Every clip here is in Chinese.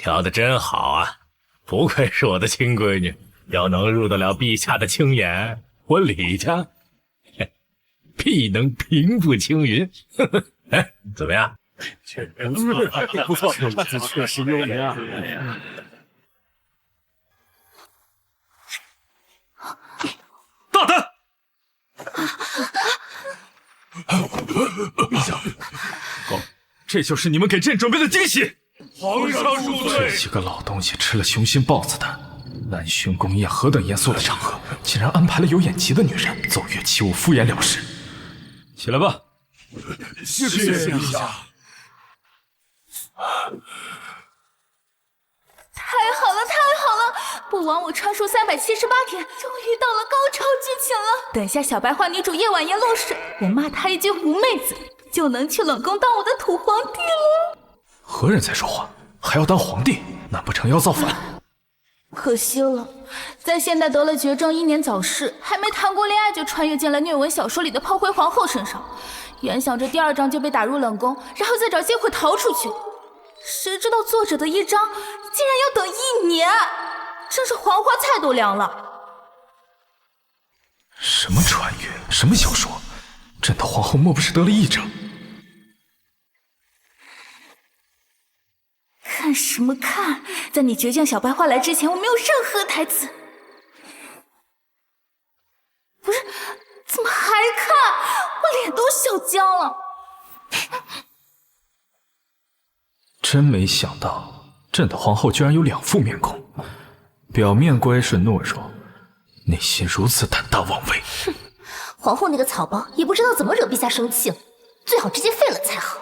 挑的真好啊，不愧是我的亲闺女，要能入得了陛下的青眼，我李家必能平步青云。哎，怎么样？不错，这确实优美啊！大胆！陛下，这就是你们给朕准备的惊喜。皇上恕罪。这几个老东西吃了雄心豹子胆。南巡宫宴何等严肃的场合，竟然安排了有眼疾的女人奏乐起舞，敷衍了事。起来吧。谢陛下。太好了，太好了！不枉我传说378天，终于到了高潮剧情了。等下小白花女主叶婉言落水，我骂她一句狐妹子，就能去冷宫当我的土皇帝了。何人在说话？还要当皇帝？难不成要造反？可惜了，在现代得了绝症，英年早逝，还没谈过恋爱就穿越进了虐文小说里的炮灰皇后身上。原想着第2章就被打入冷宫，然后再找机会逃出去。谁知道作者的1章竟然要等1年，真是黄花菜都凉了。什么穿越？什么小说？朕的皇后莫不是得了癔症？看什么看？在你倔强小白花来之前，我没有任何台词。不是，怎么还看？我脸都笑僵了。真没想到，朕的皇后居然有2副面孔，表面乖顺懦弱，内心如此胆大妄为。哼，皇后那个草包也不知道怎么惹陛下生气了，最好直接废了才好。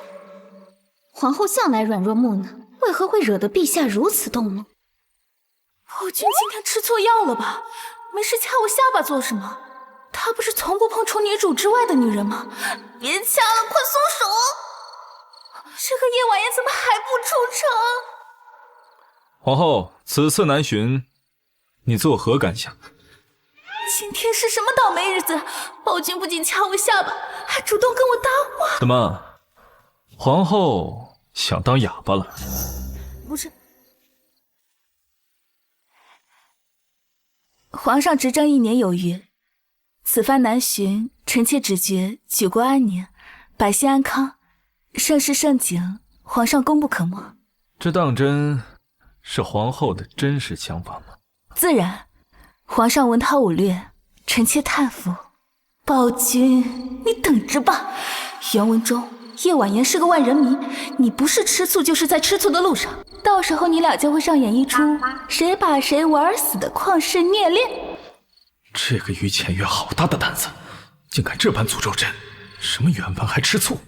皇后向来软弱木讷，为何会惹得陛下如此动怒？宝君今天吃错药了吧？没事掐我下巴做什么？她不是从不碰除女主之外的女人吗？别掐了，快松手！这个叶婉言怎么还不出城？皇后，此次南巡，你作何感想？今天是什么倒霉日子？宝君不仅掐我下巴，还主动跟我搭话。怎么，皇后想当哑巴了？不是，皇上执政1年有余，此番南巡，臣妾只觉举国安宁，百姓安康，盛世盛景，皇上功不可没。这当真是皇后的真实想法吗？自然，皇上文韬武略，臣妾叹服。宝君，你等着吧。原文中，叶婉言是个万人迷，你不是吃醋就是在吃醋的路上。到时候你俩就会上演一出谁把谁玩死的旷世虐恋。这个于浅月好大的胆子，竟敢这般诅咒朕！什么原文还吃醋？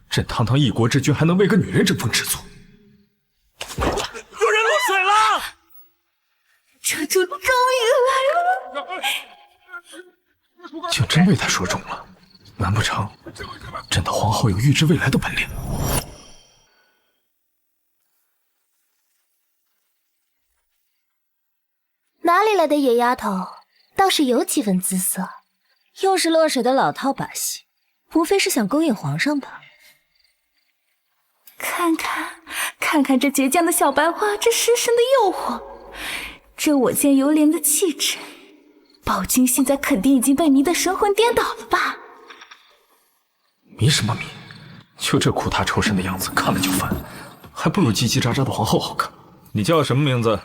朕堂堂一国之君，还能为个女人争风吃醋？有人落水了！这就终于来了！竟真被他说中了，难不成朕的皇后有预知未来的本领？哪里来的野丫头？倒是有几分姿色，又是落水的老套把戏，无非是想勾引皇上吧？看看这倔强的小白花，这失神的诱惑，这我见犹怜的气质，宝君现在肯定已经被迷得神魂颠倒了吧？迷什么迷？就这苦大仇深的样子，看了就烦，还不如叽叽喳喳的皇后好看。你叫什么名字？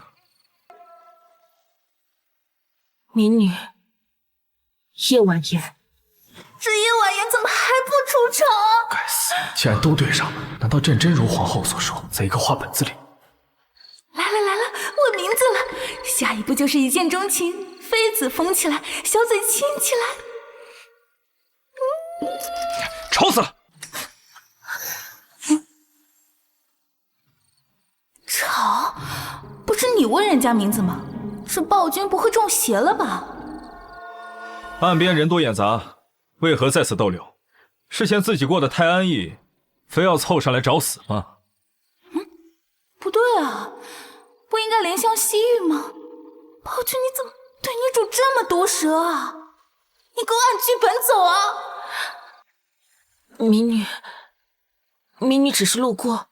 民女叶婉言。这叶婉言怎么还不出城？该死，既然都对上了，难道朕真如皇后所说，在一个画本子里？来了，我名字了，下一步就是一见钟情，妃子缝起来，小嘴亲起来。吵死了！吵？不是你问人家名字吗？这暴君不会中邪了吧？岸边人多眼杂，为何在此逗留？是嫌自己过得太安逸，非要凑上来找死吗？不对啊，不应该怜香惜玉吗？暴君，你怎么对女主这么毒舌啊？你给我按剧本走啊！民女只是路过。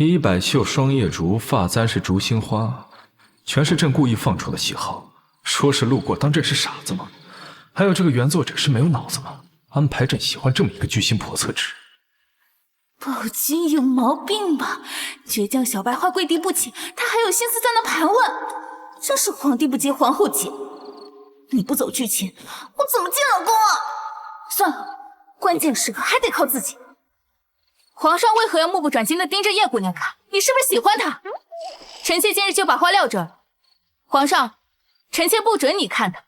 衣摆绣双叶竹，发簪是竹心花，全是朕故意放出的喜好。说是路过，当朕是傻子吗？还有这个原作者是没有脑子吗？安排朕喜欢这么一个居心叵测之人。暴君有毛病吧？倔强小白花跪地不起，他还有心思在那盘问，真是皇帝不接皇后急。你不走剧情，我怎么进冷宫啊？算了，关键时刻还得靠自己。皇上为何要目不转睛地盯着叶姑娘看？你是不是喜欢她？臣妾今日就把话撂这儿。皇上，臣妾不准你看她。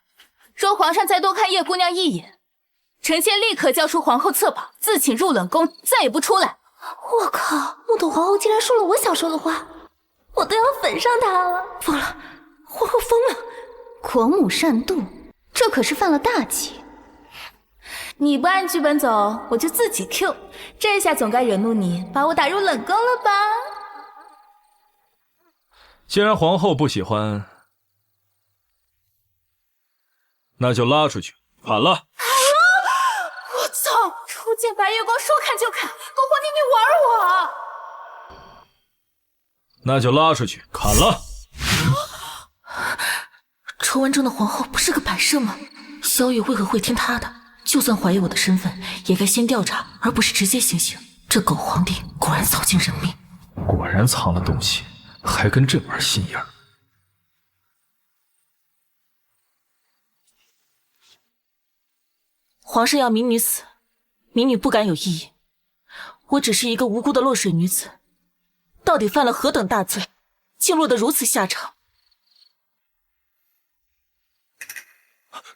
若皇上再多看叶姑娘一眼，臣妾立刻叫出皇后侧跑，自请入冷宫，再也不出来。我靠！木头皇后竟然说了我想说的话，我都要粉上她了！疯了，皇后疯了！狂母善妒，这可是犯了大忌。你不按剧本走，我就自己 Q， 这下总该惹怒你，把我打入冷宫了吧？既然皇后不喜欢，那就拉出去砍了。我操！初见白月光，说砍就砍，狗皇帝你玩我啊！那就拉出去砍了。传闻中的皇后不是个摆设吗？萧雨为何会听她的？就算怀疑我的身份，也该先调查，而不是直接行刑。这狗皇帝果然操尽人命，果然藏了东西，还跟朕玩心眼儿。皇上要民女死，民女不敢有异议。我只是一个无辜的落水女子，到底犯了何等大罪，竟落得如此下场？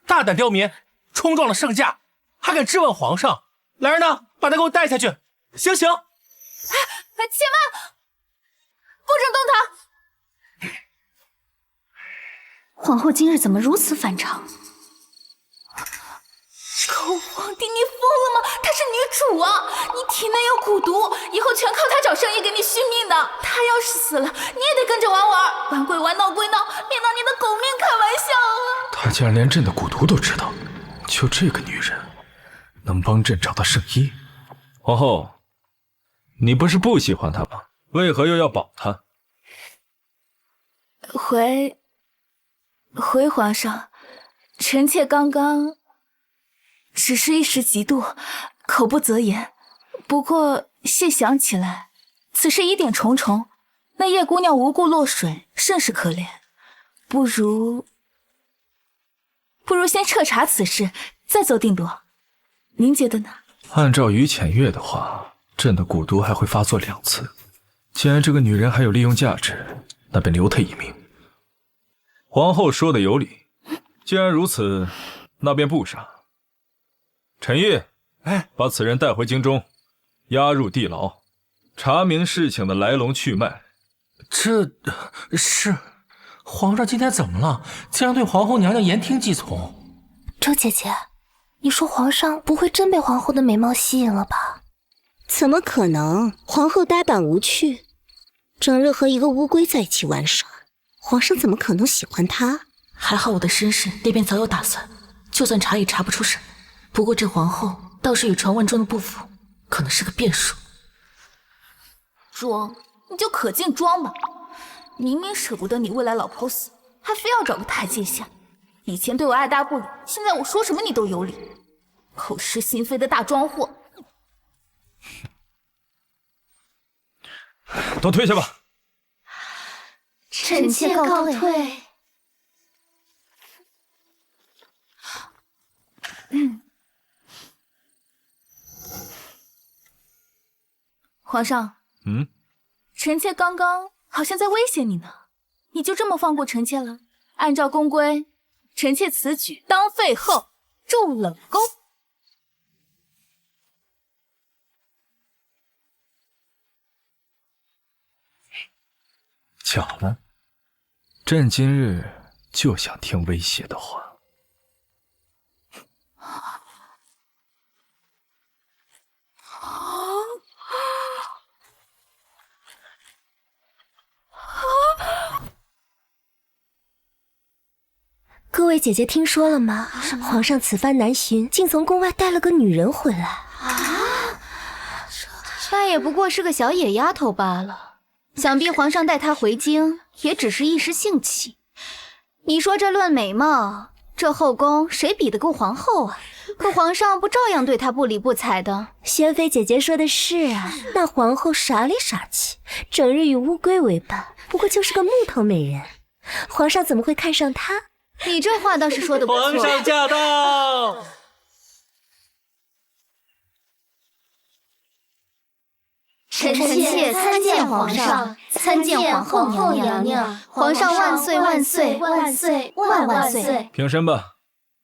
大胆刁民，冲撞了圣驾，还敢质问皇上！来人呐，把他给我带下去！行刑！且慢，不准动他！皇后今日怎么如此反常？狗皇帝，你疯了吗？她是女主啊，你体内有蛊毒，以后全靠她找圣医给你续命的。她要是死了，你也得跟着玩玩，玩归玩，闹归闹，别拿你的狗命开玩笑啊！她竟然连朕的蛊毒都知道，就这个女人，能帮朕找到圣医？皇后，你不是不喜欢她吗？为何又要保她？回皇上，臣妾刚刚只是一时嫉妒，口不择言。不过细想起来，此事疑点重重，那叶姑娘无故落水，甚是可怜。不如先彻查此事，再做定夺。您觉得呢？按照于浅月的话，朕的蛊毒还会发作2次。既然这个女人还有利用价值，那便留她一命。皇后说的有理，既然如此，那便不杀。陈毅，把此人带回京中，押入地牢，查明事情的来龙去脉。这是皇上今天怎么了？竟然对皇后娘娘言听计从？周姐姐，你说皇上不会真被皇后的美貌吸引了吧？怎么可能？皇后呆板无趣，整日和一个乌龟在一起玩耍，皇上怎么可能喜欢她？还好我的身世那边早有打算，就算查也查不出什么。不过这皇后倒是与传闻中的不符，可能是个变数。装，你就可劲装吧！明明舍不得你未来老婆死，还非要找个台阶下。以前对我爱答不理，现在我说什么你都有理，口是心非的大装货。都退下吧。臣妾告退。皇上，臣妾刚刚好像在威胁你呢，你就这么放过臣妾了？按照宫规，臣妾此举当废后，入冷宫。巧了，朕今日就想听威胁的话。各位姐姐听说了吗？皇上此番南巡，竟从宫外带了个女人回来。那也不过是个小野丫头罢了。想必皇上带她回京也只是一时兴起。你说这论美貌，这后宫谁比得过皇后啊？可皇上不照样对她不理不睬的？轩妃姐姐说的是啊，那皇后傻里傻气，整日与乌龟为伴，不过就是个木头美人，皇上怎么会看上她？你这话倒是说的不错。皇上驾到！臣妾参见皇上，参见皇后娘娘。皇上万岁万岁万岁万万岁！平身吧。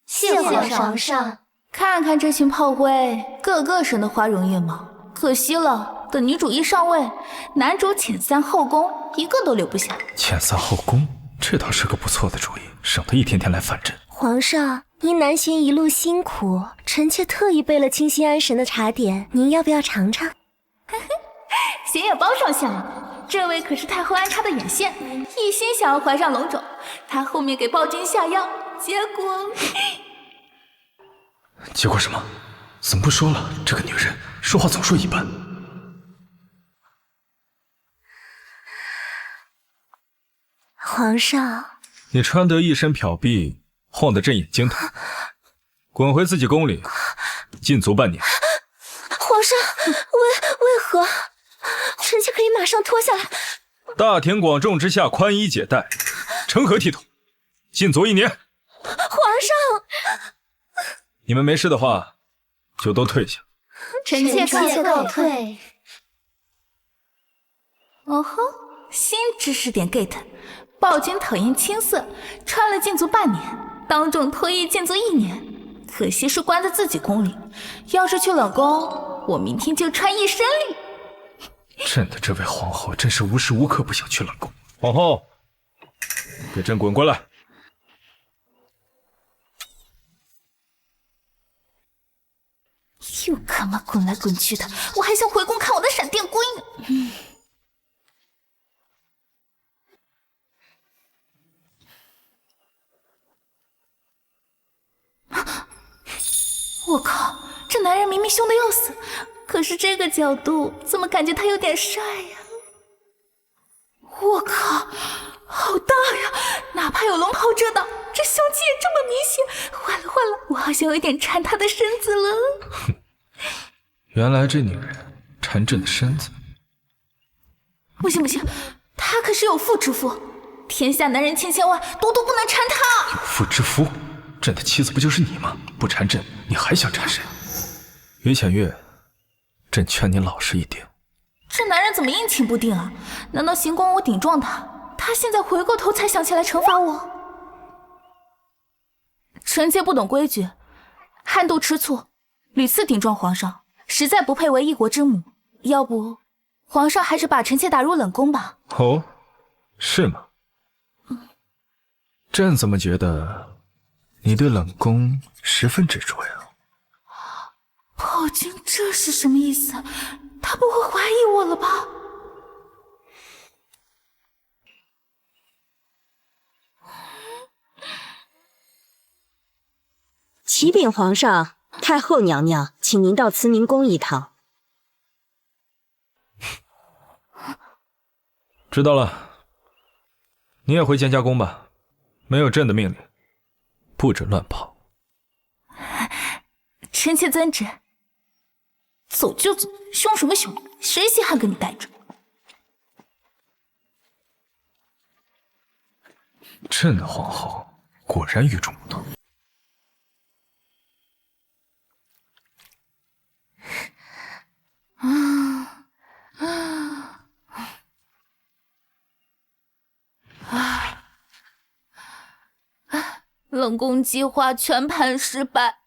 谢皇上。看看这群炮灰，个个生得花容月貌，可惜了，等女主一上位，男主遣散后宫，一个都留不下。遣散后宫，这倒是个不错的主意，省得一天天来反朕。皇上，您南巡一路辛苦，臣妾特意备了清心安神的茶点，您要不要尝尝？鞋也包上线了，这位可是太后安插的眼线，一心想要怀上龙种，她后面给暴君下药，结果什么？怎么不说了？这个女人说话总说一半。皇上，你穿得一身飘碧，晃得朕眼睛疼。滚回自己宫里，禁足半年。皇上，为何？臣妾可以马上脱下来。大庭广众之下宽衣解带，成何体统？禁足1年。皇上，你们没事的话，就都退下。臣妾告退。哦吼，新知识点 get。暴君讨厌青涩，穿了禁足半年，当众脱衣禁足1年。可惜是关在自己宫里，要是去冷宫，我明天就穿一身绿。朕的这位皇后真是无时无刻不想去冷宫。皇后，给朕滚过来！又干嘛滚来滚去的？我还想回宫看我的闪电龟呢。我靠，这男人明明凶得要死，可是这个角度怎么感觉他有点帅呀？我靠，好大呀！哪怕有龙袍遮挡，这胸肌也这么明显。坏了，我好像有点馋他的身子了。原来这女人馋朕的身子。不行，他可是有妇之夫，天下男人千千万，独独不能馋他。有妇之夫？朕的妻子不就是你吗？不缠朕，你还想缠谁？于浅月，朕劝你老实一点。这男人怎么阴晴不定啊？难道行宫我顶撞他，他现在回过头才想起来惩罚我？臣妾不懂规矩，憨豆吃醋，屡次顶撞皇上，实在不配为一国之母。要不，皇上还是把臣妾打入冷宫吧。哦，是吗？朕怎么觉得你对冷宫十分执着呀？暴君这是什么意思？他不会怀疑我了吧？启禀皇上，太后娘娘，请您到慈宁宫一趟。知道了，你也回蒹葭宫吧，没有朕的命令，不准乱跑。臣妾遵旨。走就走，凶什么凶？谁稀罕跟你待着？朕的皇后果然与众不同。冷宫计划全盘失败。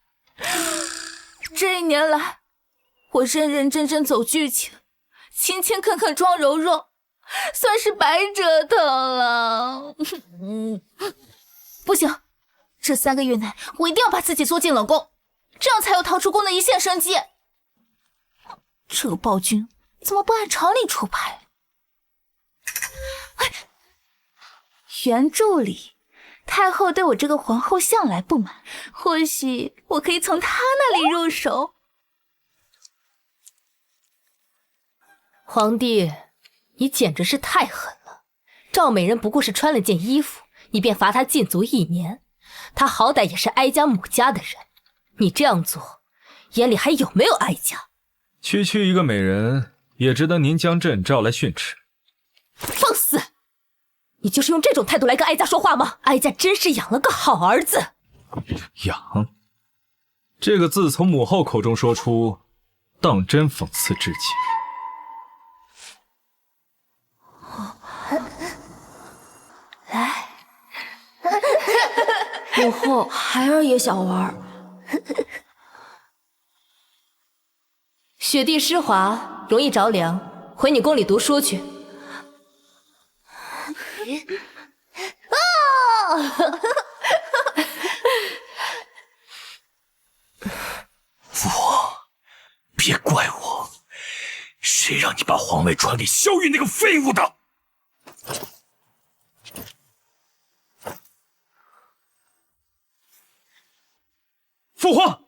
这1年来，我认认真真走剧情，勤勤恳恳装柔弱，算是白折腾了。不行，这3个月内我一定要把自己缩进冷宫，这样才有逃出宫的一线生机。这个暴君怎么不按常理出牌？原著里，太后对我这个皇后向来不满，或许我可以从她那里入手。皇帝，你简直是太狠了！赵美人不过是穿了件衣服，你便罚她禁足1年，她好歹也是哀家母家的人，你这样做，眼里还有没有哀家？区区一个美人，也值得您将朕召来训斥？放肆！你就是用这种态度来跟哀家说话吗？哀家真是养了个好儿子。养，这个字从母后口中说出，当真讽刺至极。来，母后，孩儿也想玩。雪地湿滑，容易着凉，回你宫里读书去。父皇，别怪我，谁让你把皇位传给萧玉那个废物的？父皇，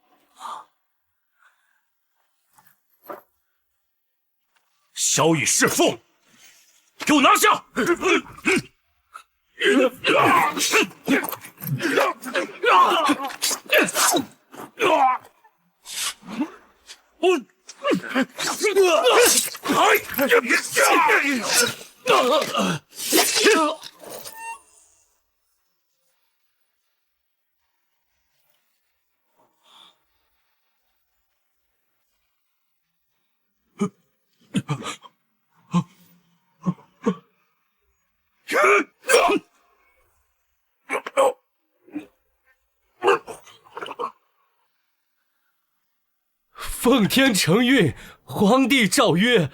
萧玉弑父，给我拿下！奉天承运，皇帝诏曰：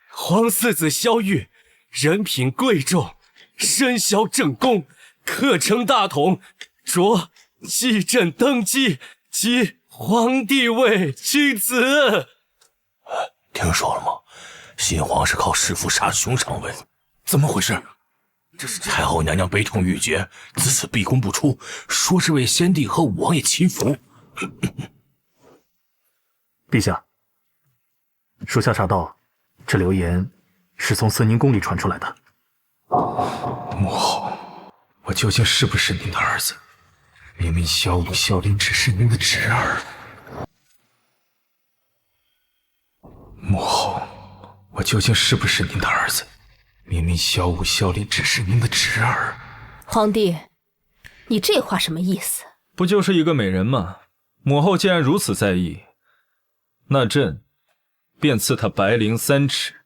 皇四子萧玉，人品贵重，身骁正恭，克称大统，着继朕登基，即皇帝位钦此。听说了吗？新皇是靠弑父杀兄上位，怎么回事？太后娘娘悲痛欲绝，自此闭宫不出，说是为先帝和武王爷祈福。陛下，属下查到，这流言是从慈宁宫里传出来的。母后，我究竟是不是您的儿子？明明萧武、萧林只是您的侄儿。母后，我究竟是不是您的儿子？明明萧武、萧林只是您的侄儿。皇帝，你这话什么意思？不就是一个美人吗？母后既然如此在意，那朕便赐她白绫3尺，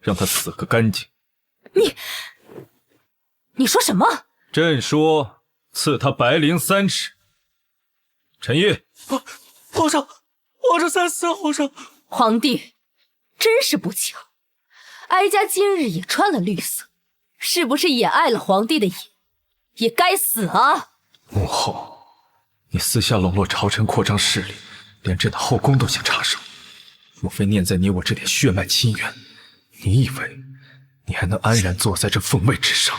让她死个干净。你说什么？朕说赐她白绫3尺。陈玉，皇上三思，皇上。皇帝，真是不巧，哀家今日也穿了绿色，是不是也碍了皇帝的眼？也该死啊！母后，你私下笼络朝臣，扩张势力，连朕的后宫都想插手。莫非念在你我这点血脉亲缘，你以为你还能安然坐在这凤位之上？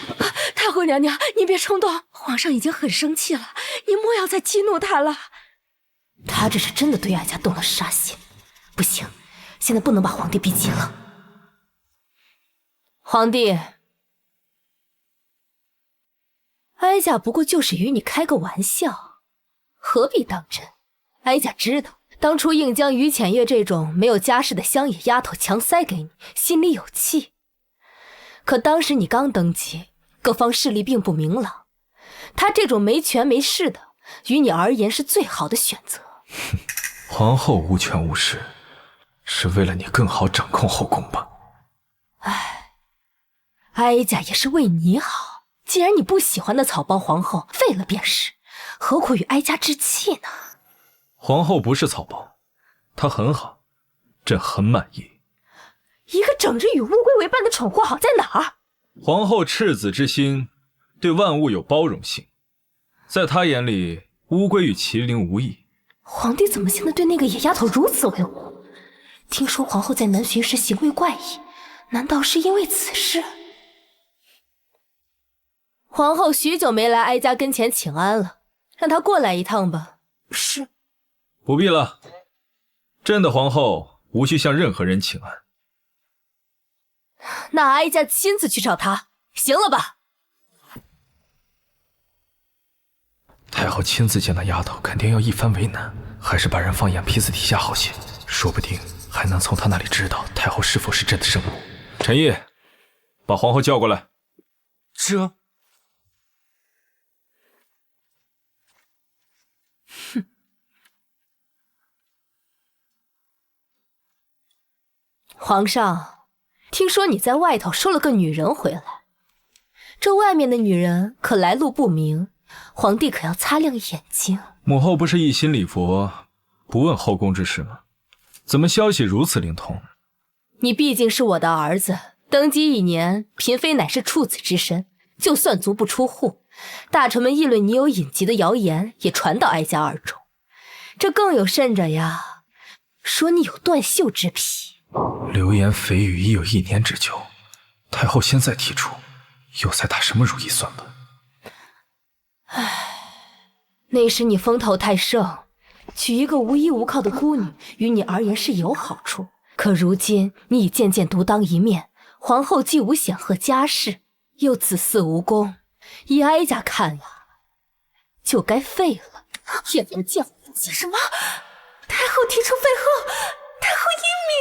太后娘娘，您别冲动，皇上已经很生气了，您莫要再激怒他了。他这是真的对哀家动了杀心，不行，现在不能把皇帝逼急了。皇帝，哀家不过就是与你开个玩笑，何必当真？哀家知道，当初硬将于浅月这种没有家世的乡野丫头强塞给你，心里有气。可当时你刚登基，各方势力并不明朗，他这种没权没势的，于你而言是最好的选择。皇后无权无势，是为了你更好掌控后宫吧？哀家也是为你好。既然你不喜欢那草包皇后，废了便是，何苦与哀家置气呢？皇后不是草包，她很好，朕很满意。一个整日与乌龟为伴的宠货好在哪儿？皇后赤子之心，对万物有包容性，在她眼里，乌龟与麒麟无异。皇帝怎么现在对那个野丫头如此维护？听说皇后在南巡时行为怪异，难道是因为此事？皇后许久没来哀家跟前请安了，让她过来一趟吧。是。不必了，朕的皇后无需向任何人请安。那哀家亲自去找他，行了吧？太后亲自见那丫头，肯定要一番为难，还是把人放眼皮子底下好些，说不定还能从他那里知道太后是否是真的圣母。陈毅，把皇后叫过来。这……哼！皇上，听说你在外头收了个女人回来，这外面的女人可来路不明，皇帝可要擦亮眼睛。母后不是一心礼佛，不问后宫之事吗？怎么消息如此灵通？你毕竟是我的儿子，登基1年，嫔妃乃是处子之身，就算足不出户，大臣们议论你有隐疾的谣言也传到哀家耳中。这更有甚者呀，说你有断袖之癖。流言蜚语已有1年之久，太后现在提出，又在打什么如意算盘？那时你风头太盛，娶一个无依无靠的孤女，于你而言是有好处。可如今你已渐渐独当一面，皇后既无显赫家世，又子嗣无功，依哀家看呀，就该废了。也不叫什么？太后提出废后，太后英明。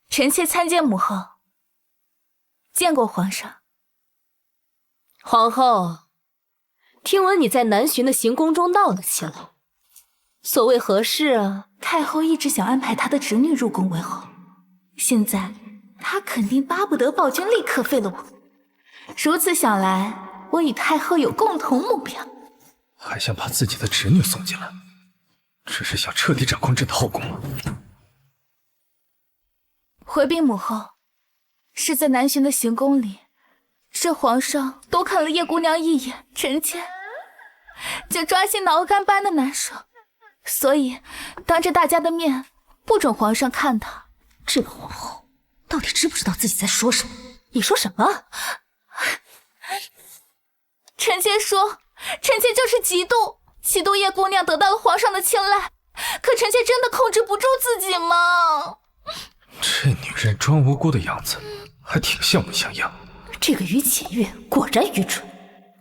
臣妾参见母后，见过皇上。皇后，听闻你在南巡的行宫中闹了起来，所谓何事啊？太后一直想安排她的侄女入宫为后，现在她肯定巴不得暴君立刻废了我。如此想来，我与太后有共同目标。还想把自己的侄女送进来，只是想彻底掌控这的后宫吗？回禀母后，是在南巡的行宫里，这皇上多看了叶姑娘一眼，臣妾就抓心挠肝般的难受，所以当着大家的面不准皇上看她。这个皇后到底知不知道自己在说什么？你说什么？臣妾说，臣妾就是嫉妒叶姑娘得到了皇上的青睐，可臣妾真的控制不住自己吗？这女人装无辜的样子，还挺像模像样。这个于浅月果然愚蠢，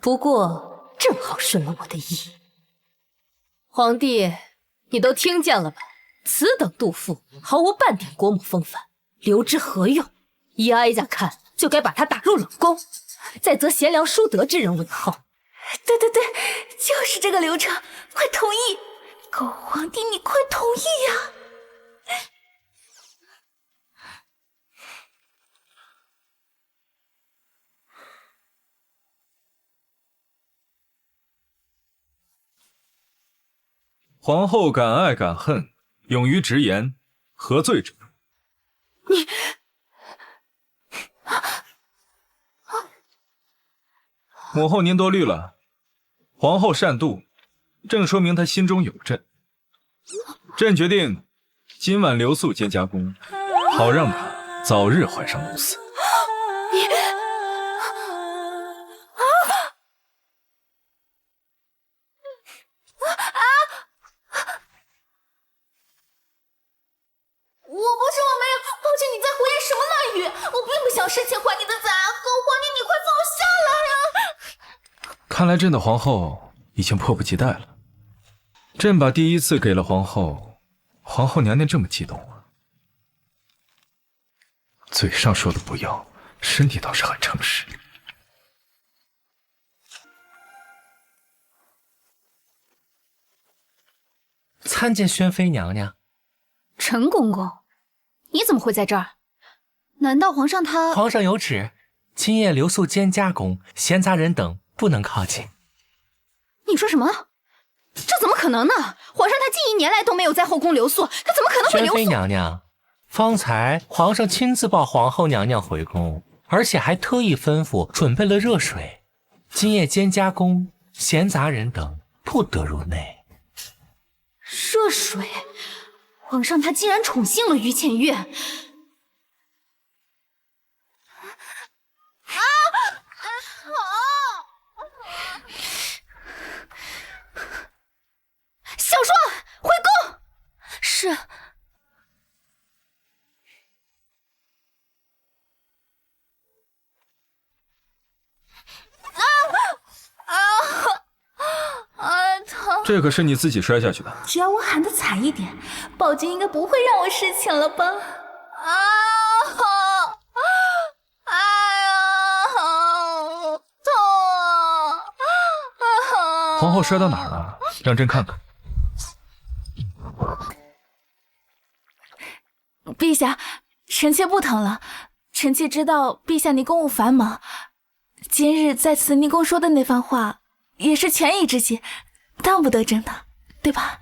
不过正好顺了我的意。皇帝，你都听见了吧？此等妒妇，毫无半点国母风范，留之何用？依哀家看，就该把她打入冷宫，再择贤良淑德之人为后。对，就是这个流程，快同意！狗皇帝，你快同意呀！皇后敢爱敢恨，勇于直言，何罪者？你母后您多虑了，皇后善妒，正说明她心中有朕。朕决定今晚留宿监家宫，好让她早日怀上奴嗣。看来朕的皇后已经迫不及待了。朕把第一次给了皇后，皇后娘娘这么激动啊？嘴上说的不要，身体倒是很诚实。参见宣妃娘娘。陈公公，你怎么会在这儿？难道皇上他……皇上有旨，今夜留宿监家宫，闲杂人等不能靠近。你说什么？这怎么可能呢？皇上他近1年来都没有在后宫留宿，他怎么可能会留宿？宣妃娘娘，方才皇上亲自抱皇后娘娘回宫，而且还特意吩咐准备了热水。今夜监家宫闲杂人等不得入内。热水？皇上他竟然宠幸了于浅月！这可是你自己摔下去的。只要我喊得惨一点，宝剑应该不会让我失情了吧？哎呀，痛啊！皇后摔到哪儿了？让朕看看。陛下，臣妾不疼了。臣妾知道陛下您公务繁忙，今日在此宁公说的那番话，也是权宜之计，当不得朕的，对吧？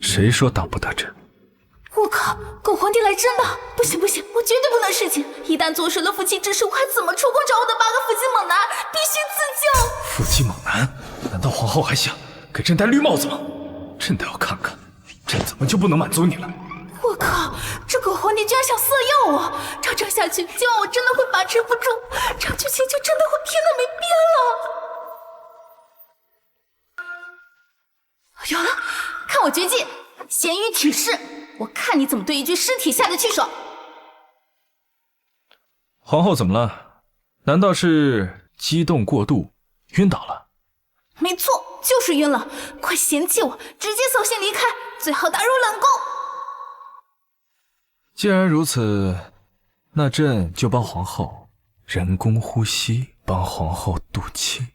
谁说当不得朕？我靠，狗皇帝来真的！不行不行，我绝对不能示情！一旦坐实了夫妻之事，我还怎么出宫找我的8个腹肌猛男？必须自救！腹肌猛男？难道皇后还想给朕戴绿帽子吗？朕倒要看看，朕怎么就不能满足你了？我靠，这狗皇帝居然想色诱我！照这下去，今晚我真的会把持不住，这剧情就真的会偏的没边了！有了，看我绝技咸鱼体式，我看你怎么对一具尸体下得去手。皇后怎么了？难道是激动过度晕倒了？没错，就是晕了！快嫌弃我，直接扫兴离开，最好打入冷宫。既然如此，那朕就帮皇后人工呼吸，帮皇后渡气。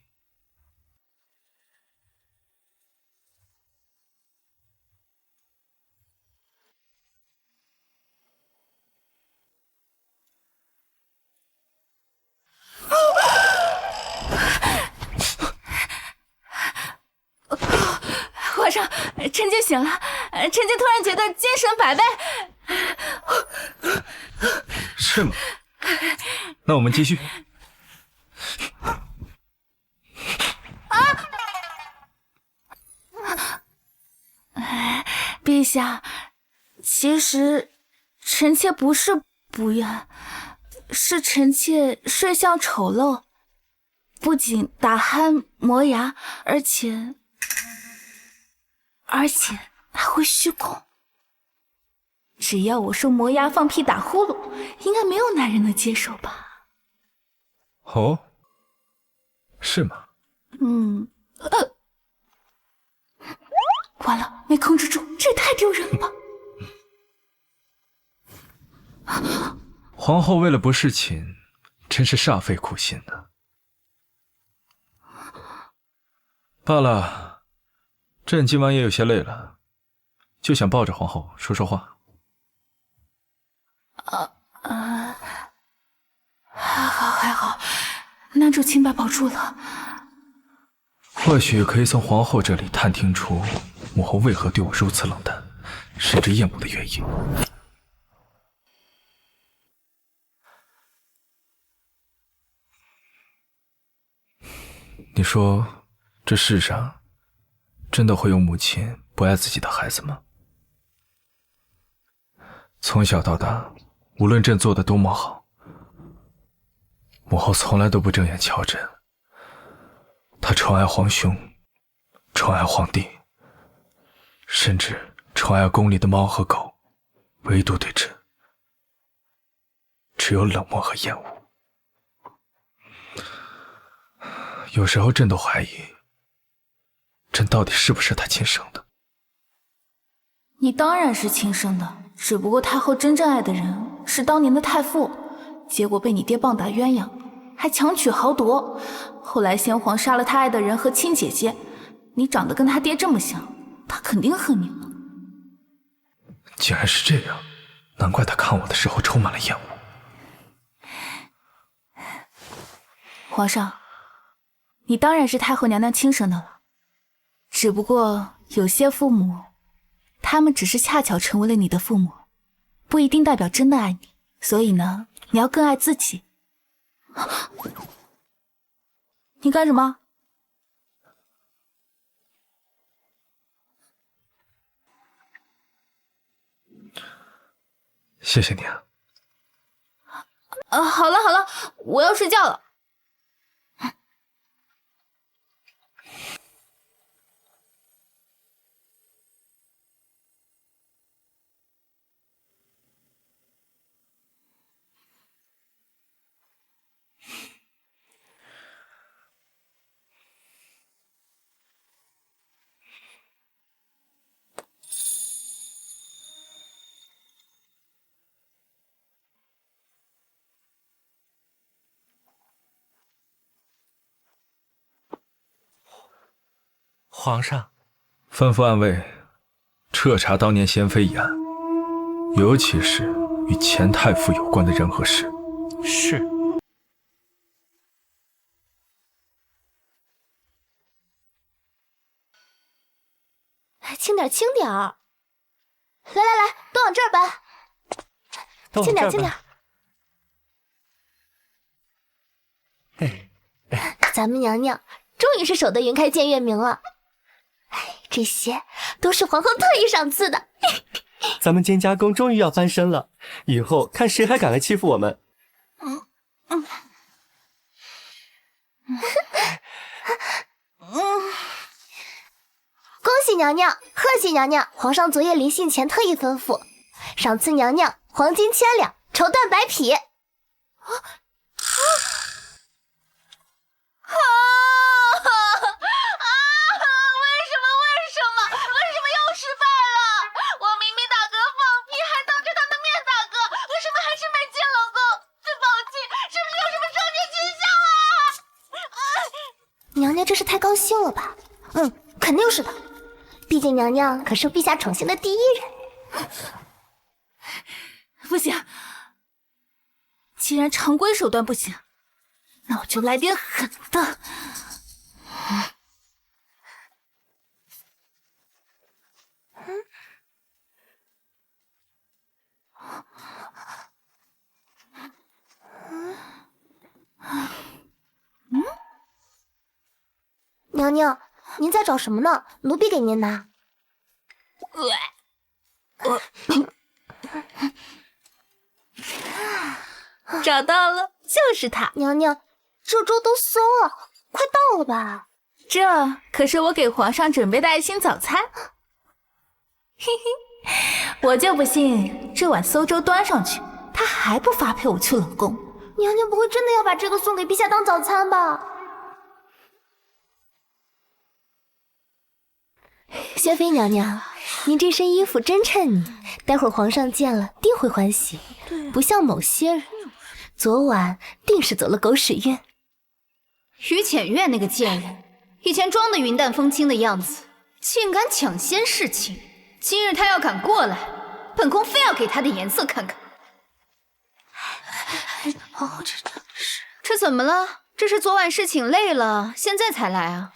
皇上，臣妾醒了，臣妾突然觉得精神百倍。是吗？那我们继续。陛下，其实臣妾不是不愿，是臣妾睡相丑陋，不仅打鼾磨牙，而且还会虚空。只要我说磨牙、放屁、打呼噜，应该没有男人能接受吧？哦，是吗？完了，没控制住，这也太丢人了吧！皇后为了不侍寝，真是煞费苦心呢。罢了，朕今晚也有些累了，就想抱着皇后说说话。还好，男主清白保住了。或许可以从皇后这里探听出母后为何对我如此冷淡，甚至厌恶的原因。你说，这世上真的会有母亲不爱自己的孩子吗？从小到大，无论朕做的多么好，母后从来都不正眼瞧朕。她宠爱皇兄，宠爱皇帝，甚至宠爱宫里的猫和狗，唯独对朕只有冷漠和厌恶。有时候朕都怀疑，朕到底是不是她亲生的？你当然是亲生的，只不过太后真正爱的人是当年的太傅，结果被你爹棒打鸳鸯，还强取豪夺。后来先皇杀了他爱的人和亲姐姐，你长得跟他爹这么像，他肯定恨你了。既然是这样，难怪他看我的时候充满了厌恶。皇上，你当然是太后娘娘亲生的了，只不过有些父母，他们只是恰巧成为了你的父母，不一定代表真的爱你，所以呢，你要更爱自己。你干什么？谢谢你啊。好了好了，我要睡觉了。皇上，吩咐暗卫彻查当年娴妃一案，尤其是与钱太傅有关的任何事。是。轻点，轻点儿。来来来，都往这儿搬。轻点，轻点。咱们娘娘终于是守得云开见月明了。哎，这些都是皇后特意赏赐的。咱们监家宫终于要翻身了，以后看谁还敢来欺负我们。恭喜娘娘，贺喜娘娘！皇上昨夜临幸前特意吩咐，赏赐娘娘黄金1000两，绸缎100匹。为什么又失败了？我明明打嗝放屁，还当着他的面打嗝，为什么还是没见老公？这宝气是不是有什么双节迹象啊？娘娘这是太高兴了吧？肯定是的。毕竟娘娘可是陛下宠幸的第一人。不行，既然常规手段不行，那我就来点狠的。娘娘，您在找什么呢？奴婢给您拿。找到了，就是它。娘娘，这粥都馊了，快到了吧？这可是我给皇上准备的爱心早餐。嘿嘿，我就不信这碗馊粥端上去，他还不发配我去冷宫。娘娘不会真的要把这个送给陛下当早餐吧？宣妃娘娘，您这身衣服真衬你，待会儿皇上见了定会欢喜。不像某些人，昨晚定是走了狗屎运。于浅月那个贱人，以前装的云淡风轻的样子，竟敢抢先侍寝。今日他要敢过来，本宫非要给他的颜色看看。这怎么了？这是昨晚侍寝累了，现在才来啊？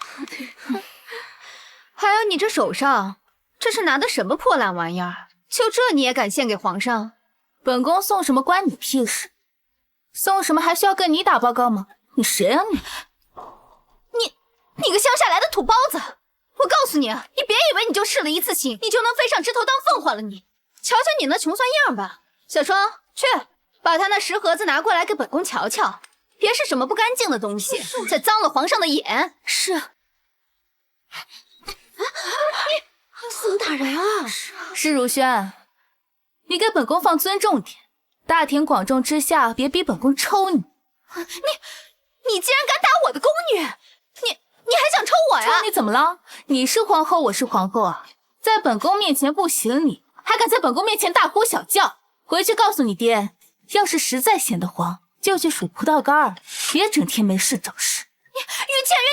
还有你这手上，这是拿的什么破烂玩意儿？就这你也敢献给皇上？本宫送什么关你屁事？送什么还需要跟你打报告吗？你谁啊你？你个乡下来的土包子！我告诉你，你别以为你就侍了一次寝，你就能飞上枝头当凤凰了你。瞧瞧你那穷酸样吧。小双，去把他那10盒子拿过来给本宫瞧瞧，别是什么不干净的东西，再脏了皇上的眼。是。怎么打人啊？施如轩，你给本宫放尊重点，大庭广众之下别逼本宫抽你。你竟然敢打我的宫女！你还想抽我呀？抽你怎么了？你是皇后，我是皇后啊，在本宫面前不行礼，还敢在本宫面前大呼小叫。回去告诉你爹，要是实在嫌得慌，就去数葡萄干儿，别整天没事找事。于浅月，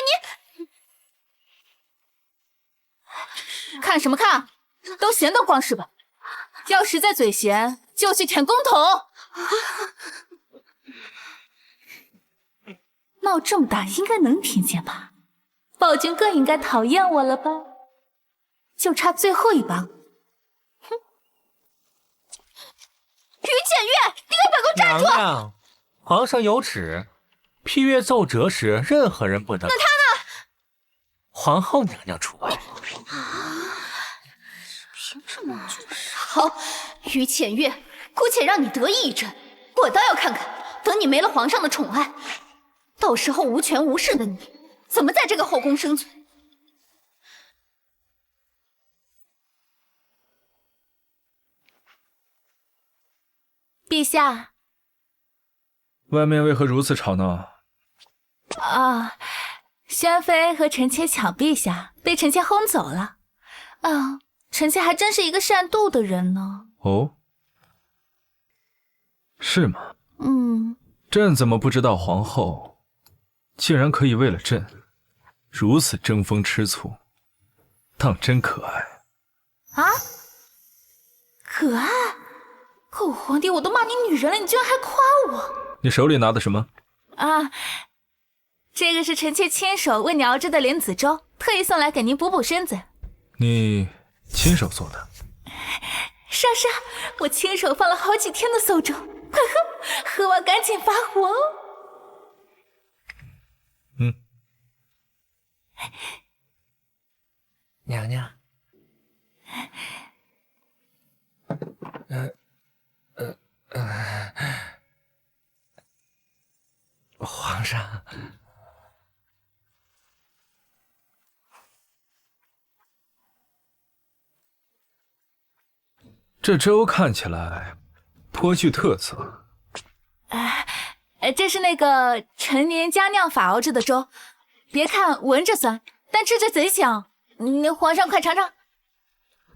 你看什么看？都闲得慌是吧？要实在嘴闲，就去舔公桶。闹这么大，应该能听见吧？暴君更应该讨厌我了吧？就差最后一棒。哼！于浅月，你给本宫站住！娘娘，皇上有旨，批阅奏折时，任何人不得。那他呢？皇后娘娘除外。凭什么？好，于浅月，姑且让你得意一阵，我倒要看看，等你没了皇上的宠爱，到时候无权无势的你。怎么在这个后宫生存？陛下，外面为何如此吵闹？啊，宣妃和臣妾抢陛下，被臣妾轰走了。啊，臣妾还真是一个善妒的人呢。哦，是吗？朕怎么不知道皇后竟然可以为了朕如此争风吃醋？当真可爱啊！可爱？可我皇帝我都骂你女人了，你居然还夸我！你手里拿的什么？啊，这个是臣妾亲手为你熬制的莲子粥，特意送来给您补补身子。你亲手做的？是啊是啊，我亲手放了好几天的馊粥，呵呵，喝完赶紧发火哦。娘娘，皇上，这粥看起来颇具特色。这是那个陈年佳酿法熬制的粥，别看闻着酸，但吃着贼香。皇上快尝尝。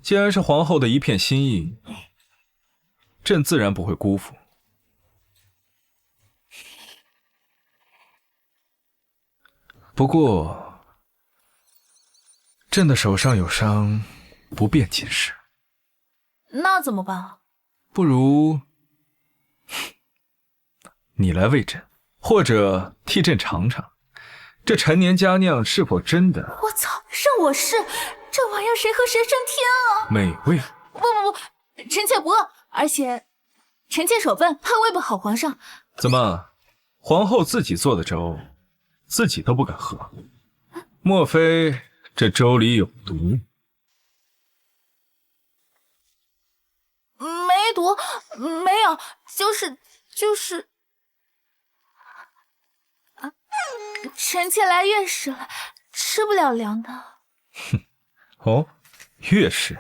既然是皇后的一片心意，朕自然不会辜负。不过，朕的手上有伤，不便进食。那怎么办？不如你来喂朕，或者替朕尝尝，这陈年佳酿是否真的……我操，让我试，这玩意儿谁喝谁升天啊！美味。不，臣妾不饿，而且臣妾手笨，怕喂不好皇上。怎么，皇后自己做的粥，自己都不敢喝？莫非这粥里有毒？没毒，没有，就是啊，臣妾来月事了，吃不了凉的。哼，哦，月事。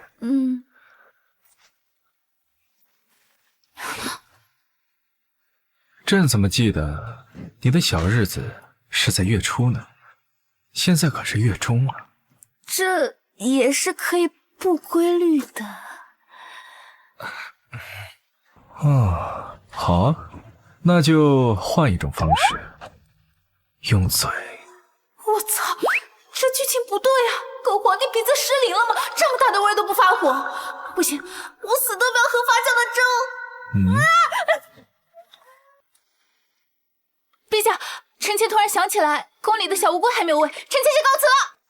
朕怎么记得你的小日子是在月初呢？现在可是月中啊。这也是可以不规律的。哦，好啊，那就换一种方式，用嘴。我操，这剧情不对啊！狗皇帝鼻子失灵了吗？这么大的味都不发火，不行，我死都不要喝发酵的粥。陛下，臣妾突然想起来，宫里的小乌龟还没有喂，臣妾先告辞了。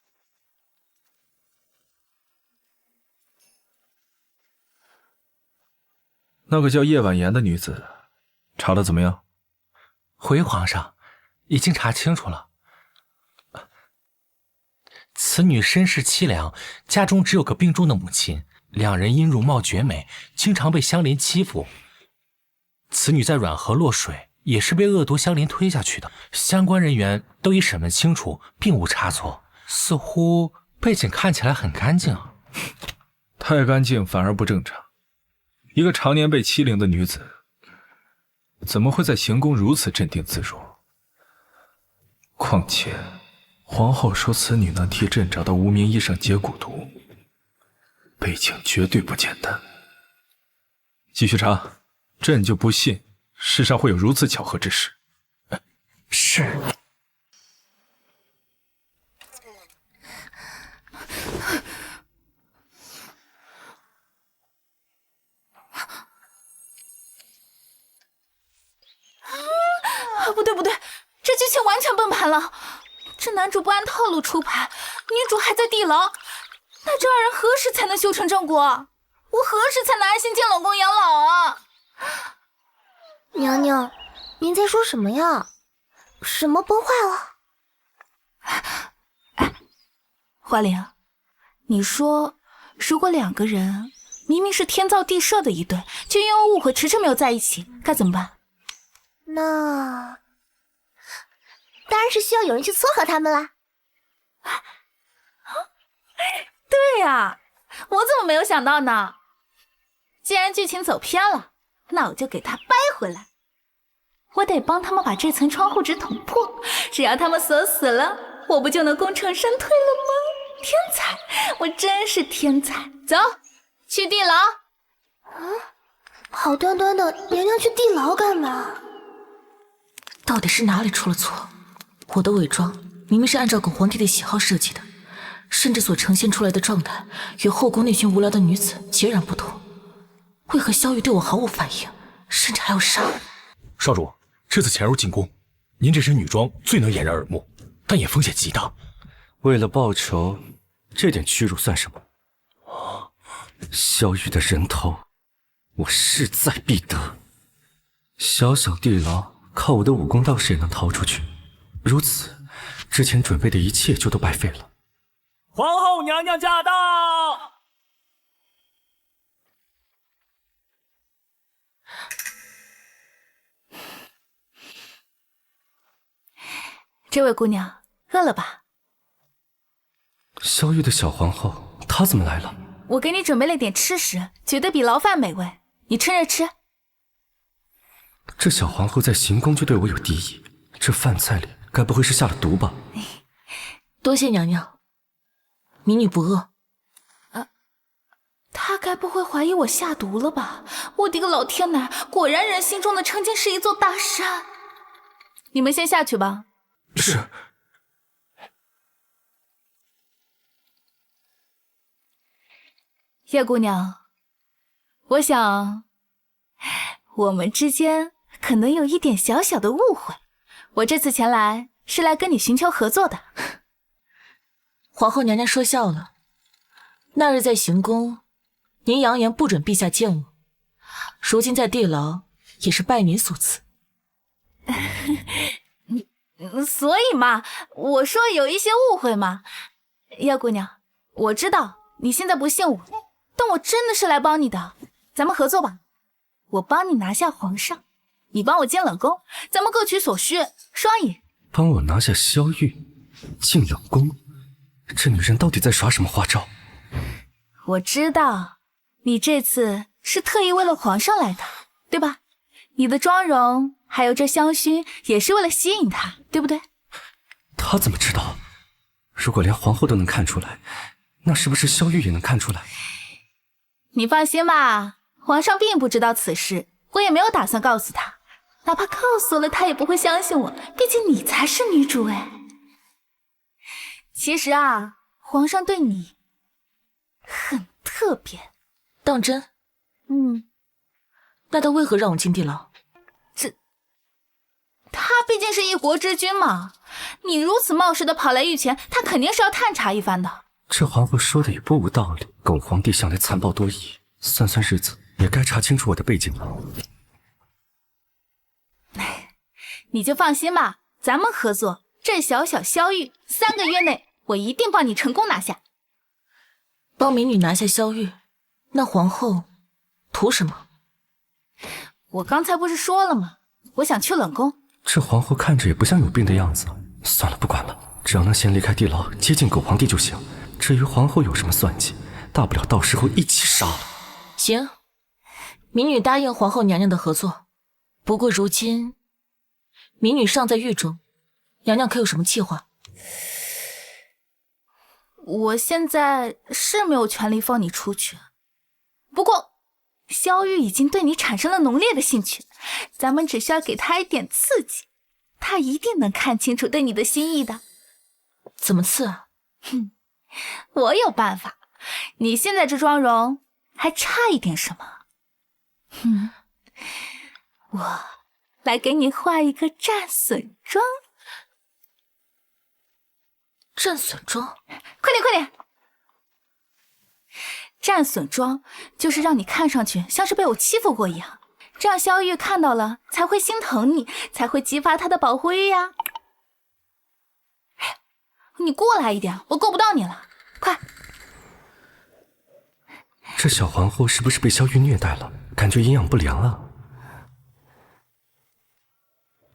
那个叫叶婉言的女子，查得怎么样？回皇上，已经查清楚了。此女身世凄凉，家中只有个病重的母亲，两人因容貌绝美，经常被香菱欺负。此女在软河落水，也是被恶毒香菱推下去的。相关人员都已审问清楚，并无差错，似乎背景看起来很干净。太干净反而不正常。一个常年被欺凌的女子，怎么会在行宫如此镇定自若？况且，皇后说此女能替朕找到无名医生解蛊毒，背景绝对不简单。继续查，朕就不信世上会有如此巧合之事。是。不对，这剧情完全崩盘了。这男主不按套路出牌，女主还在地牢，那这二人何时才能修成正果？我何时才能安心进冷宫养老啊？娘娘，您在说什么呀？什么崩坏了？哎，花灵，你说如果两个人明明是天造地设的一对，却因为误会迟迟没有在一起，该怎么办？那当然是需要有人去撮合他们啦。对呀，我怎么没有想到呢？既然剧情走偏了，那我就给他掰回来。我得帮他们把这层窗户纸捅破，只要他们锁死了，我不就能功成身退了吗？天才，我真是天才！走，去地牢。好端端的，娘娘去地牢干嘛？到底是哪里出了错？我的伪装明明是按照狗皇帝的喜好设计的，甚至所呈现出来的状态与后宫那群无聊的女子截然不同。为何萧玉对我毫无反应，甚至还要杀我？少主，这次潜入进宫，您这身女装最能掩人耳目，但也风险极大。为了报仇，这点屈辱算什么？萧玉的人头，我势在必得。小小地牢，靠我的武功倒是也能逃出去。如此，之前准备的一切就都白费了。皇后娘娘驾到！这位姑娘，饿了吧？萧玉的小皇后，她怎么来了？我给你准备了点吃食，绝对比牢饭美味，你趁热吃。这小皇后在行宫就对我有敌意，这饭菜里该不会是下了毒吧？多谢娘娘，民女不饿。他该不会怀疑我下毒了吧？我的个老天奶！果然人心中的成见是一座大山。你们先下去吧。是。叶姑娘，我想我们之间可能有一点小小的误会。我这次前来是来跟你寻求合作的。皇后娘娘说笑了，那日在行宫，您扬言不准陛下见我，如今在地牢也是拜您所赐。所以嘛，我说有一些误会嘛。叶姑娘，我知道你现在不信我，但我真的是来帮你的。咱们合作吧，我帮你拿下皇上，你帮我进冷宫，咱们各取所需，双赢。帮我拿下萧玉，进冷宫，这女人到底在耍什么花招？我知道你这次是特意为了皇上来的，对吧？你的妆容还有这香薰也是为了吸引他，对不对？他怎么知道？如果连皇后都能看出来，那是不是萧玉也能看出来？你放心吧，皇上并不知道此事，我也没有打算告诉他，哪怕告诉了他也不会相信我，毕竟你才是女主哎。其实啊，皇上对你很特别。当真？那他为何让我进地牢？他毕竟是一国之君嘛，你如此冒失的跑来御前，他肯定是要探查一番的。这皇后说的也不无道理，狗皇帝向来残暴多疑，算算日子也该查清楚我的背景了。你就放心吧，咱们合作，这小小萧玉3个月内我一定帮你成功拿下。帮民女拿下萧玉，那皇后图什么？我刚才不是说了吗？我想去冷宫。这皇后看着也不像有病的样子，算了，不管了，只要能先离开地牢，接近狗皇帝就行。至于皇后有什么算计，大不了到时候一起杀了。行，民女答应皇后娘娘的合作。不过如今民女尚在狱中，娘娘可有什么计划？我现在是没有权利放你出去，不过萧玉已经对你产生了浓烈的兴趣，咱们只需要给他一点刺激，他一定能看清楚对你的心意的。怎么刺啊？我有办法，你现在这妆容还差一点什么？我来给你画一个战损妆。战损妆？快点快点！战损妆就是让你看上去像是被我欺负过一样，这样萧玉看到了才会心疼你，才会激发他的保护欲呀。你过来一点，我够不到你了，快！这小皇后是不是被萧玉虐待了？感觉营养不良啊。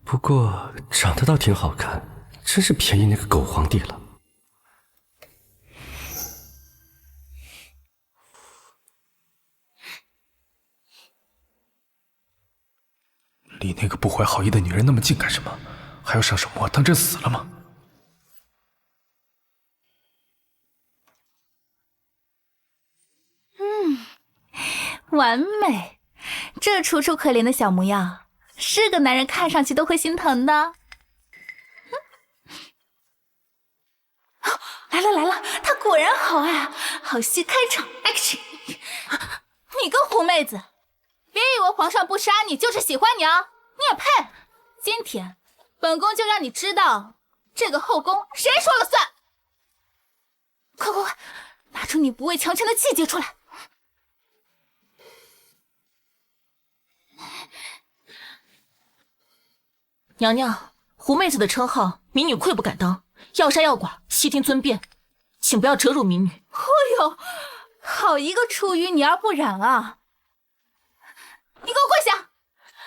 不过长得倒挺好看，真是便宜那个狗皇帝了。离那个不怀好意的女人那么近干什么？还要上手摸，当真死了吗？完美，这楚楚可怜的小模样，是个男人看上去都会心疼的。来了来了，他果然好啊！好戏开场 ，action！ 你个狐妹子，别以为皇上不杀你就是喜欢你啊！你也配！今天本宫就让你知道，这个后宫谁说了算！快快快，拿出你不畏强权的气节出来！娘娘，狐妹子的称号，民女愧不敢当，要杀要剐，悉听尊便，请不要折辱民女。哦呦，好一个出淤泥而不染啊！你给我跪下！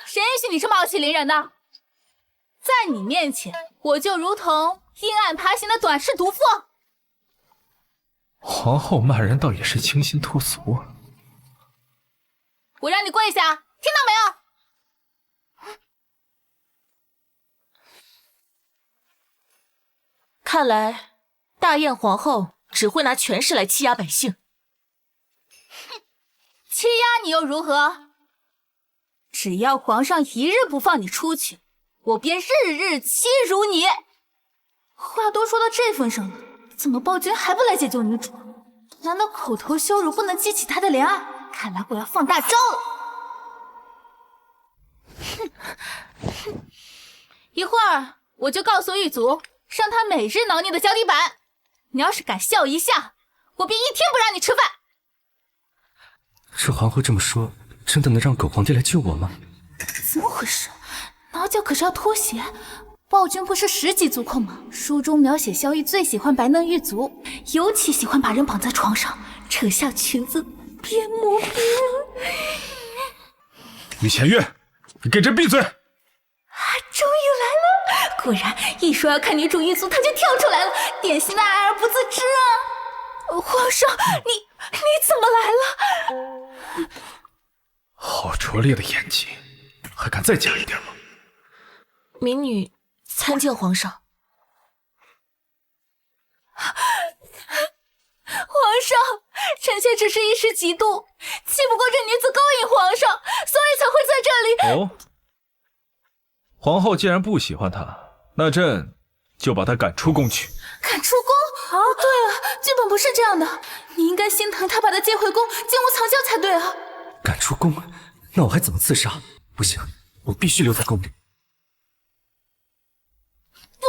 谁允许你这么傲气凌人的？在你面前，我就如同阴暗爬行的短视毒妇。皇后骂人倒也是清新脱俗啊！我让你跪下，听到没有？看来大燕皇后只会拿权势来欺压百姓。欺压你又如何？只要皇上一日不放你出去，我便日日欺辱你。话都说到这份上了，怎么暴君还不来解救女主？难道口头羞辱不能激起他的怜爱？看来我要放大招了。一会儿我就告诉狱卒，让他每日挠你的脚底板。你要是敢笑一下，我便一天不让你吃饭。这皇后这么说，真的能让狗皇帝来救我吗？怎么回事？挠脚可是要脱鞋。暴君不是10级足控吗？书中描写萧逸最喜欢白嫩玉足，尤其喜欢把人绑在床上，扯下裙子边摸边。于浅月，你给朕闭嘴！终于来了！果然，一说要看女主一族，他就跳出来了，典型的爱而不自知啊！皇上，你怎么来了？好拙劣的演技，还敢再假一点吗？民女参见皇上。皇上，臣妾只是一时嫉妒，气不过这女子勾引皇上，所以才会在这里。哦，皇后既然不喜欢她，那朕就把她赶出宫去。赶出宫？哦，对了，剧本不是这样的，你应该心疼她，把她接回宫，进屋藏娇才对啊。赶出宫？那我还怎么自杀？不行，我必须留在宫里。不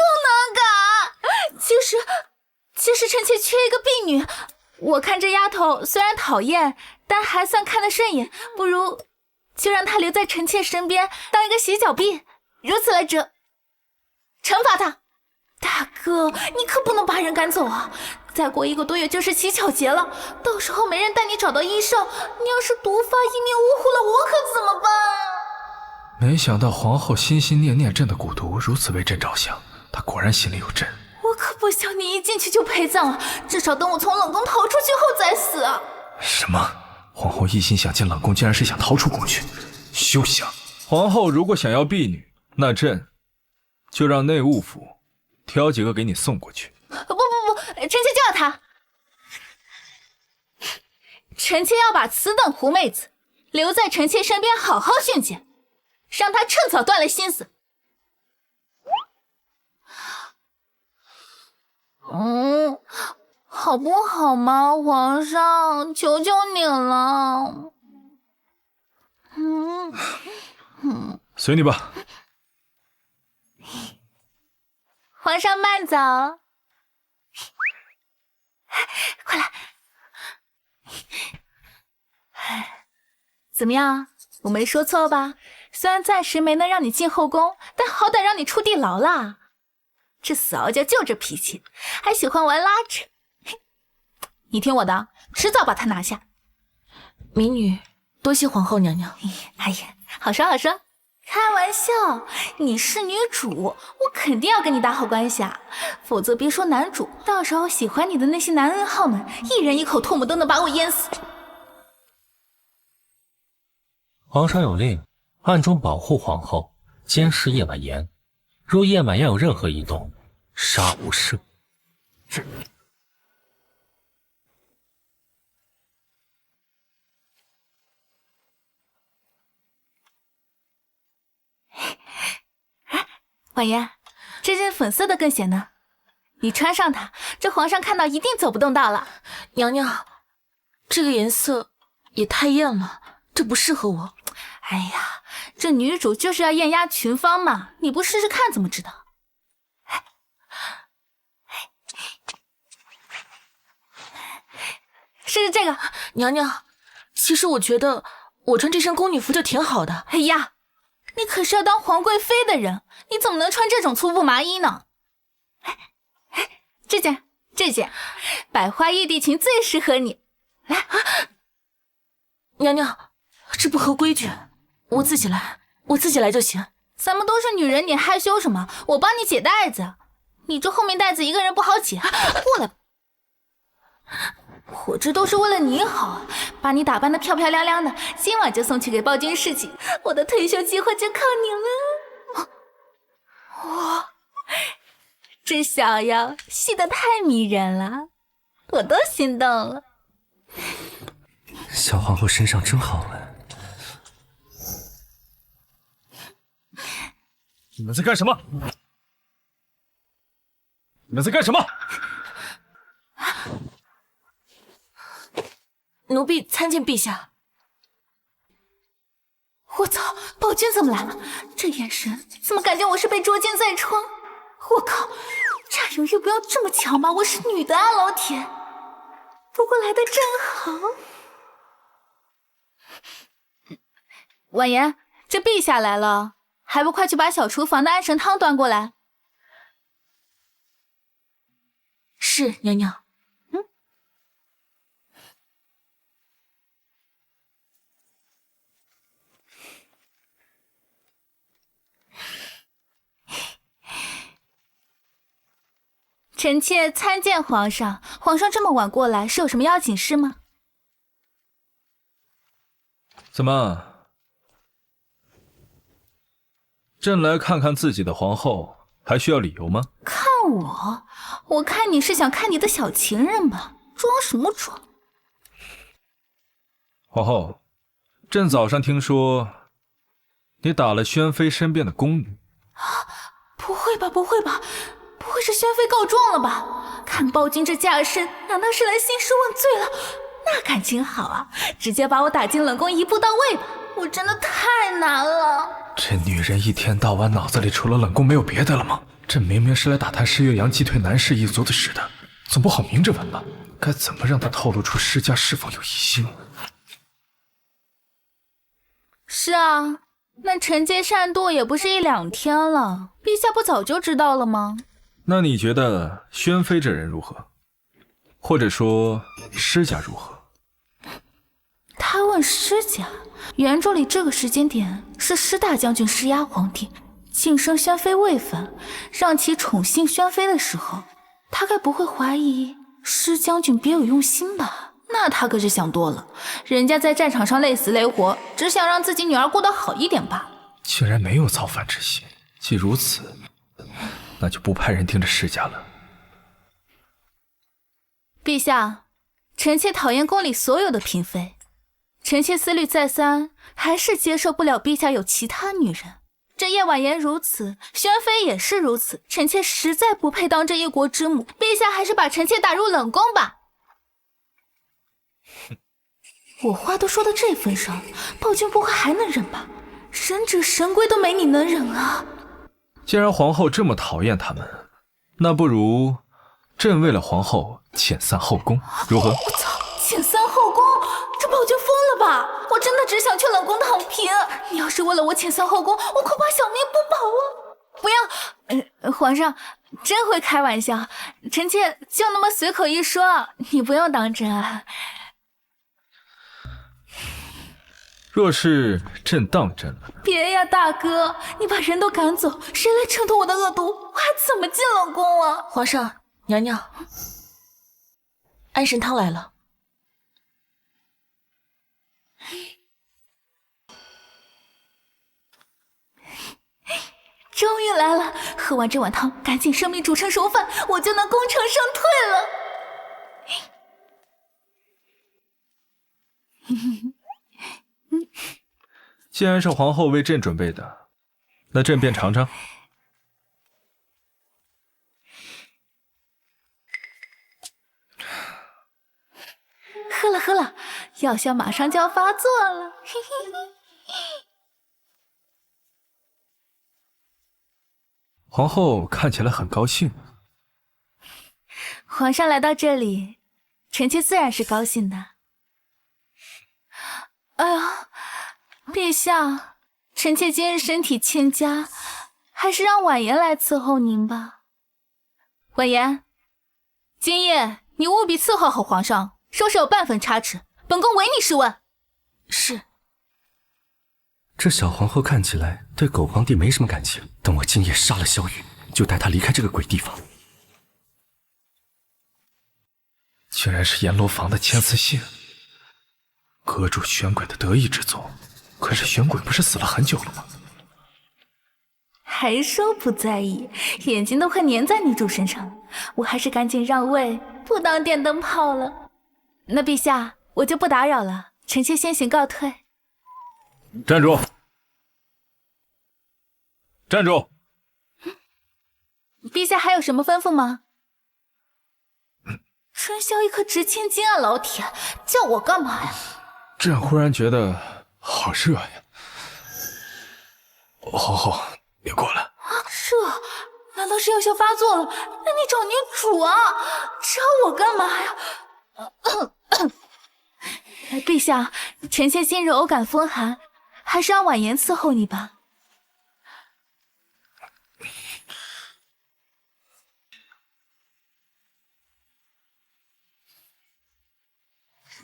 能赶！其实臣妾缺一个婢女，我看这丫头虽然讨厌，但还算看得顺眼，不如就让她留在臣妾身边，当一个洗脚婢，如此来惩罚她。大哥，你可不能把人赶走啊！再过1个多月就是乞巧节了，到时候没人带你找到医生，你要是毒发一命呜呼了，我可怎么办啊？没想到皇后心心念念朕的蛊毒，如此为朕着想，她果然心里有朕。我可不想你一进去就陪葬啊！至少等我从冷宫逃出去后再死啊！什么？皇后一心想进冷宫，竟然是想逃出宫去？休想！皇后如果想要婢女，那朕就让内务府挑几个给你送过去。不，臣妾就要她。臣妾要把此等狐妹子留在臣妾身边，好好训诫，让她趁早断了心思。好不好嘛，皇上，求求你了。随你吧。皇上慢走，快来。怎么样，我没说错吧？虽然暂时没能让你进后宫，但好歹让你出地牢啦。这死敖家就这脾气，还喜欢玩拉扯。你听我的，迟早把他拿下。民女多谢皇后娘娘。哎呀，好说好说，开玩笑，你是女主，我肯定要跟你打好关系啊，否则别说男主，到时候喜欢你的那些男N号们，一人一口唾沫都能把我淹死。皇上有令，暗中保护皇后，监视叶婉言。若叶婉言有任何异动，杀无赦。是。婉言，这件粉色的更显呢，你穿上它，这皇上看到一定走不动道了。娘娘，这个颜色也太艳了，这不适合我。哎呀，这女主就是要艳压群芳嘛，你不试试看怎么知道？试试这个。娘娘，其实我觉得我穿这身宫女服就挺好的。哎呀，你可是要当皇贵妃的人，你怎么能穿这种粗布麻衣呢？这件百花玉帝裙最适合你。来，娘娘，这不合规矩，我自己来就行。咱们都是女人，你害羞什么？我帮你解带子，你这后面带子一个人不好解。过来，我这都是为了你好，把你打扮得漂漂亮亮的，今晚就送去给暴君侍寝，我的退休计划就靠你了。哇，这小腰细得太迷人了，我都心动了。小皇后身上真好闻。你们在干什么？你们在干什么？奴婢参见陛下。我操，暴君怎么来了？这眼神怎么感觉我是被捉奸在床？我靠，占有欲不要这么强吧，我是女的啊，老铁。不过来的正好。婉言，这陛下来了，还不快去把小厨房的安神汤端过来？是，娘娘。臣妾参见皇上。皇上这么晚过来，是有什么要紧事吗？怎么？朕来看看自己的皇后，还需要理由吗？看我？我看你是想看你的小情人吧？装什么装？皇后，朕早上听说你打了宣妃身边的宫女。不会吧，不会吧，不会是宣妃告状了吧？看暴君这架势，难道是来兴师问罪了？那感情好啊，直接把我打进冷宫一步到位吧。我真的太难了。这女人一天到晚脑子里除了冷宫没有别的了吗？朕明明是来打探施月阳击退南氏一族的事的，总不好明着问吧？该怎么让她透露出施家是否有疑心？是啊，那臣妾善妒也不是一两天了，陛下不早就知道了吗？那你觉得宣妃这人如何？或者说施家如何？他问施家，原著里这个时间点是施大将军施压皇帝晋升宣妃位分，让其宠幸宣妃的时候，他该不会怀疑施将军别有用心吧？那他可是想多了，人家在战场上累死累活，只想让自己女儿过得好一点罢了。竟然没有造反之心，既如此，那就不派人盯着施家了。陛下，臣妾讨厌宫里所有的嫔妃，臣妾思虑再三，还是接受不了陛下有其他女人。这叶婉言如此，宣妃也是如此，臣妾实在不配当这一国之母。陛下还是把臣妾打入冷宫吧。我话都说到这份上，暴君不会还能忍吧？忍者神龟都没你能忍啊！既然皇后这么讨厌他们，那不如朕为了皇后遣散后宫，如何？我操！遣散后宫，这暴君疯了吧？我真的只想去冷宫躺平。你要是为了我遣散后宫，我恐怕小命不保啊！不要，皇上真会开玩笑，臣妾就那么随口一说，你不用当真啊。若是朕当真了，别呀，大哥，你把人都赶走，谁来衬托我的恶毒？我还怎么进冷宫啊？皇上，娘娘，安神汤来了。终于来了，喝完这碗汤，赶紧生米煮成熟饭，我就能功成身退了。既然是皇后为朕准备的，那朕便尝尝。呀，药效马上就要发作了，嘿嘿嘿。皇后看起来很高兴。皇上来到这里，臣妾自然是高兴的。哎呀，陛下，臣妾今日身体欠佳，还是让婉言来伺候您吧。婉言，今夜你务必伺候好皇上，若是有半分差池，本宫唯你是问。是。这小皇后看起来对狗皇帝没什么感情，等我今夜杀了萧玉，就带她离开这个鬼地方。竟然是阎罗房的签字信，阁主玄鬼的得意之作。可是玄鬼不是死了很久了吗？还说不在意，眼睛都快粘在女主身上了。我还是赶紧让位，不当电灯泡了。那陛下，我就不打扰了，臣妾先行告退。站住！站住！陛下还有什么吩咐吗？春宵一刻值千金啊，老铁，叫我干嘛呀？朕忽然觉得好热呀！皇后，你过来。热？难道是药效发作了？那你找女主啊，找我干嘛呀？陛下，臣妾今日偶感风寒，还是让婉言伺候你吧。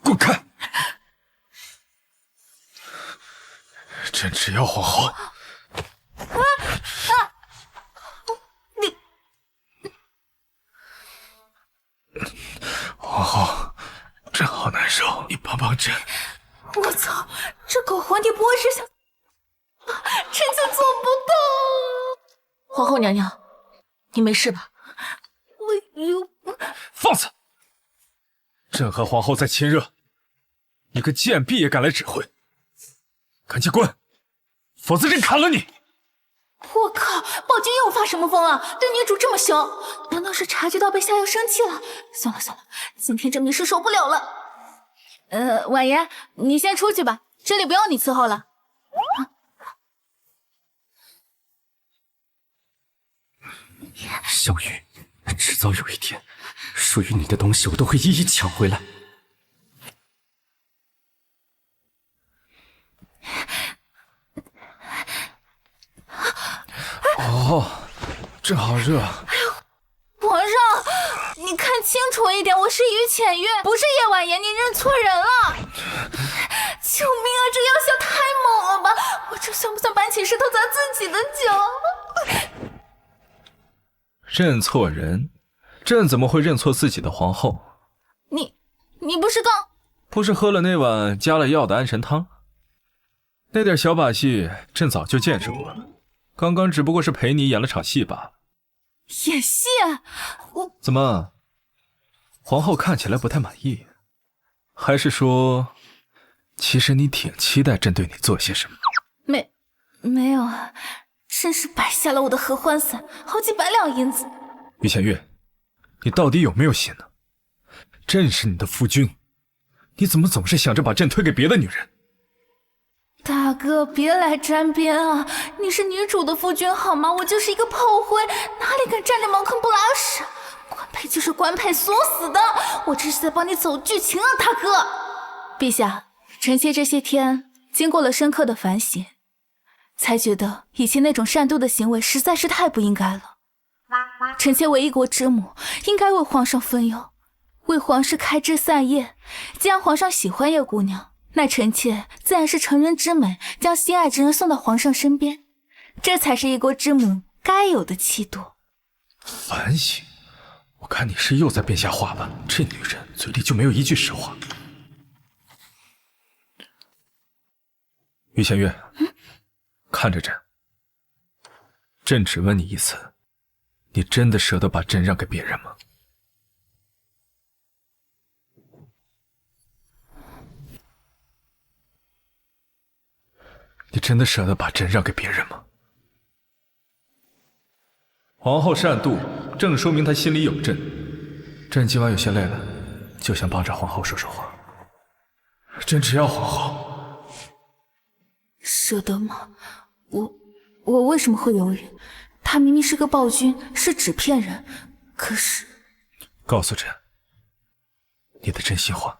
滚开！朕只要皇后。你，皇后，朕好难受，你帮帮朕。我操，这狗皇帝不会是想……臣妾做不到。皇后娘娘，你没事吧？我有……放肆！朕和皇后在亲热，你个贱婢也敢来指挥？赶紧滚，否则朕砍了你！我靠，宝金又发什么疯啊？对女主这么凶，难道是察觉到被下药生气了？算了算了，今天这密室受不了了。婉言，你先出去吧，这里不用你伺候了。萧玉，迟早有一天，属于你的东西我都会一一抢回来。哦，朕好热。皇上，你看清楚一点，我是于浅月，不是叶婉言，你认错人了。救命啊，这药效太猛了吧！我这算不算搬起石头砸自己的脚？认错人？朕怎么会认错自己的皇后？你不是刚……不是喝了那碗加了药的安神汤？那点小把戏，朕早就见识过了。刚刚只不过是陪你演了场戏罢了。演戏？我怎么？皇后看起来不太满意，还是说，其实你挺期待朕对你做些什么？没有啊，真是摆下了我的合欢伞，好几百两银子。于弦月，你到底有没有心呢？朕是你的夫君，你怎么总是想着把朕推给别的女人？大哥，别来沾边啊！你是女主的夫君好吗？我就是一个炮灰，哪里敢占着茅坑不拉屎？官配就是官配，锁死的！我这是在帮你走剧情啊，大哥！陛下，臣妾这些天经过了深刻的反省，才觉得以前那种擅妒的行为实在是太不应该了。臣妾为一国之母，应该为皇上分忧，为皇室开枝散叶。既然皇上喜欢叶姑娘，那臣妾自然是成人之美，将心爱之人送到皇上身边，这才是一国之母该有的气度。反省？我看你是又在编瞎话吧？这女人嘴里就没有一句实话。于弦月，看着朕，朕只问你一次，你真的舍得把朕让给别人吗？你真的舍得把朕让给别人吗？皇后善妒，正说明她心里有朕。朕今晚有些累了，就想帮着皇后说说话。朕只要皇后。舍得吗？我为什么会犹豫？他明明是个暴君，是纸片人，可是……告诉朕你的真心话。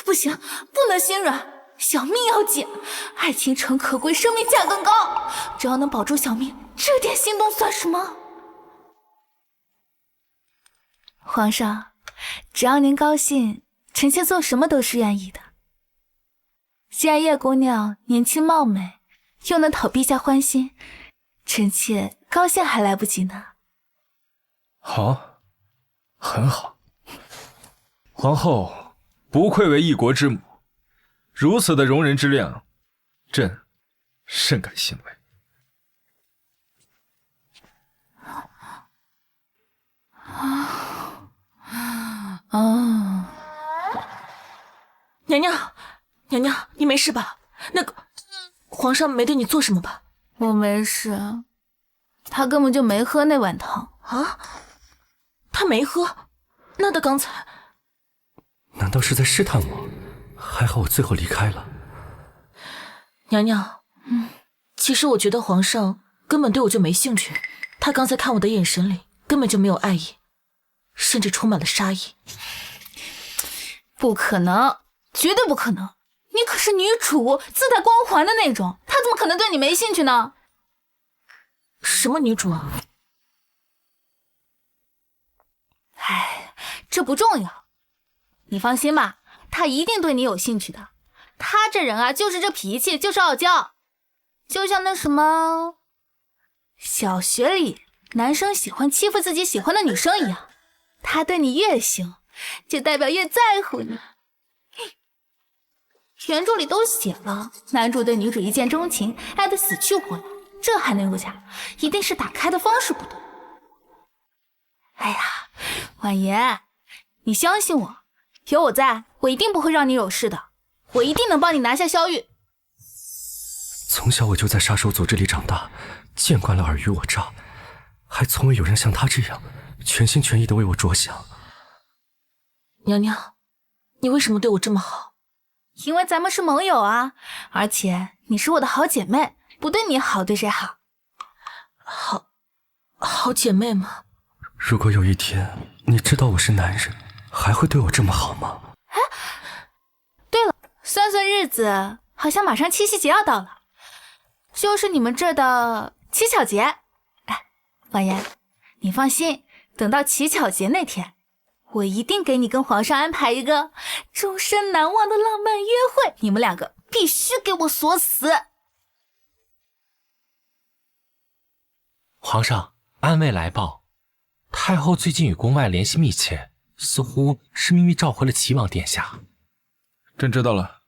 不行，不能心软，小命要紧。爱情诚可贵，生命价更高。只要能保住小命，这点心动算什么？皇上，只要您高兴，臣妾做什么都是愿意的。既然叶姑娘年轻貌美，又能讨陛下欢心，臣妾高兴还来不及呢。好，很好。皇后不愧为一国之母，如此的容人之量，朕甚感欣慰。娘娘，娘娘，你没事吧？那个皇上没对你做什么吧？我没事，他根本就没喝那碗汤啊！他没喝，那他刚才……难道是在试探我？还好我最后离开了。娘娘，其实我觉得皇上根本对我就没兴趣，他刚才看我的眼神里根本就没有爱意，甚至充满了杀意。不可能，绝对不可能！你可是女主，自带光环的那种，他怎么可能对你没兴趣呢？什么女主啊？哎，这不重要。你放心吧，他一定对你有兴趣的。他这人啊，就是这脾气，就是傲娇，就像那什么小学里男生喜欢欺负自己喜欢的女生一样。他对你越凶，就代表越在乎你。原著里都写了，男主对女主一见钟情，爱得死去活来，这还能有假？一定是打开的方式不对。哎呀，婉言，你相信我，有我在，我一定不会让你有事的，我一定能帮你拿下萧玉。从小我就在杀手组织里长大，见惯了尔虞我诈，还从未有人像他这样全心全意的为我着想。娘娘，你为什么对我这么好？因为咱们是盟友啊，而且你是我的好姐妹，不对你好，对谁好？好姐妹吗？如果有一天你知道我是男人，还会对我这么好吗？哎，对了，算算日子，好像马上七夕节要到了，就是你们这的乞巧节。哎，婉言，你放心，等到乞巧节那天，我一定给你跟皇上安排一个终身难忘的浪漫约会，你们两个必须给我锁死。皇上，安慰来报，太后最近与宫外联系密切，似乎是秘密召回了齐王殿下。朕知道了，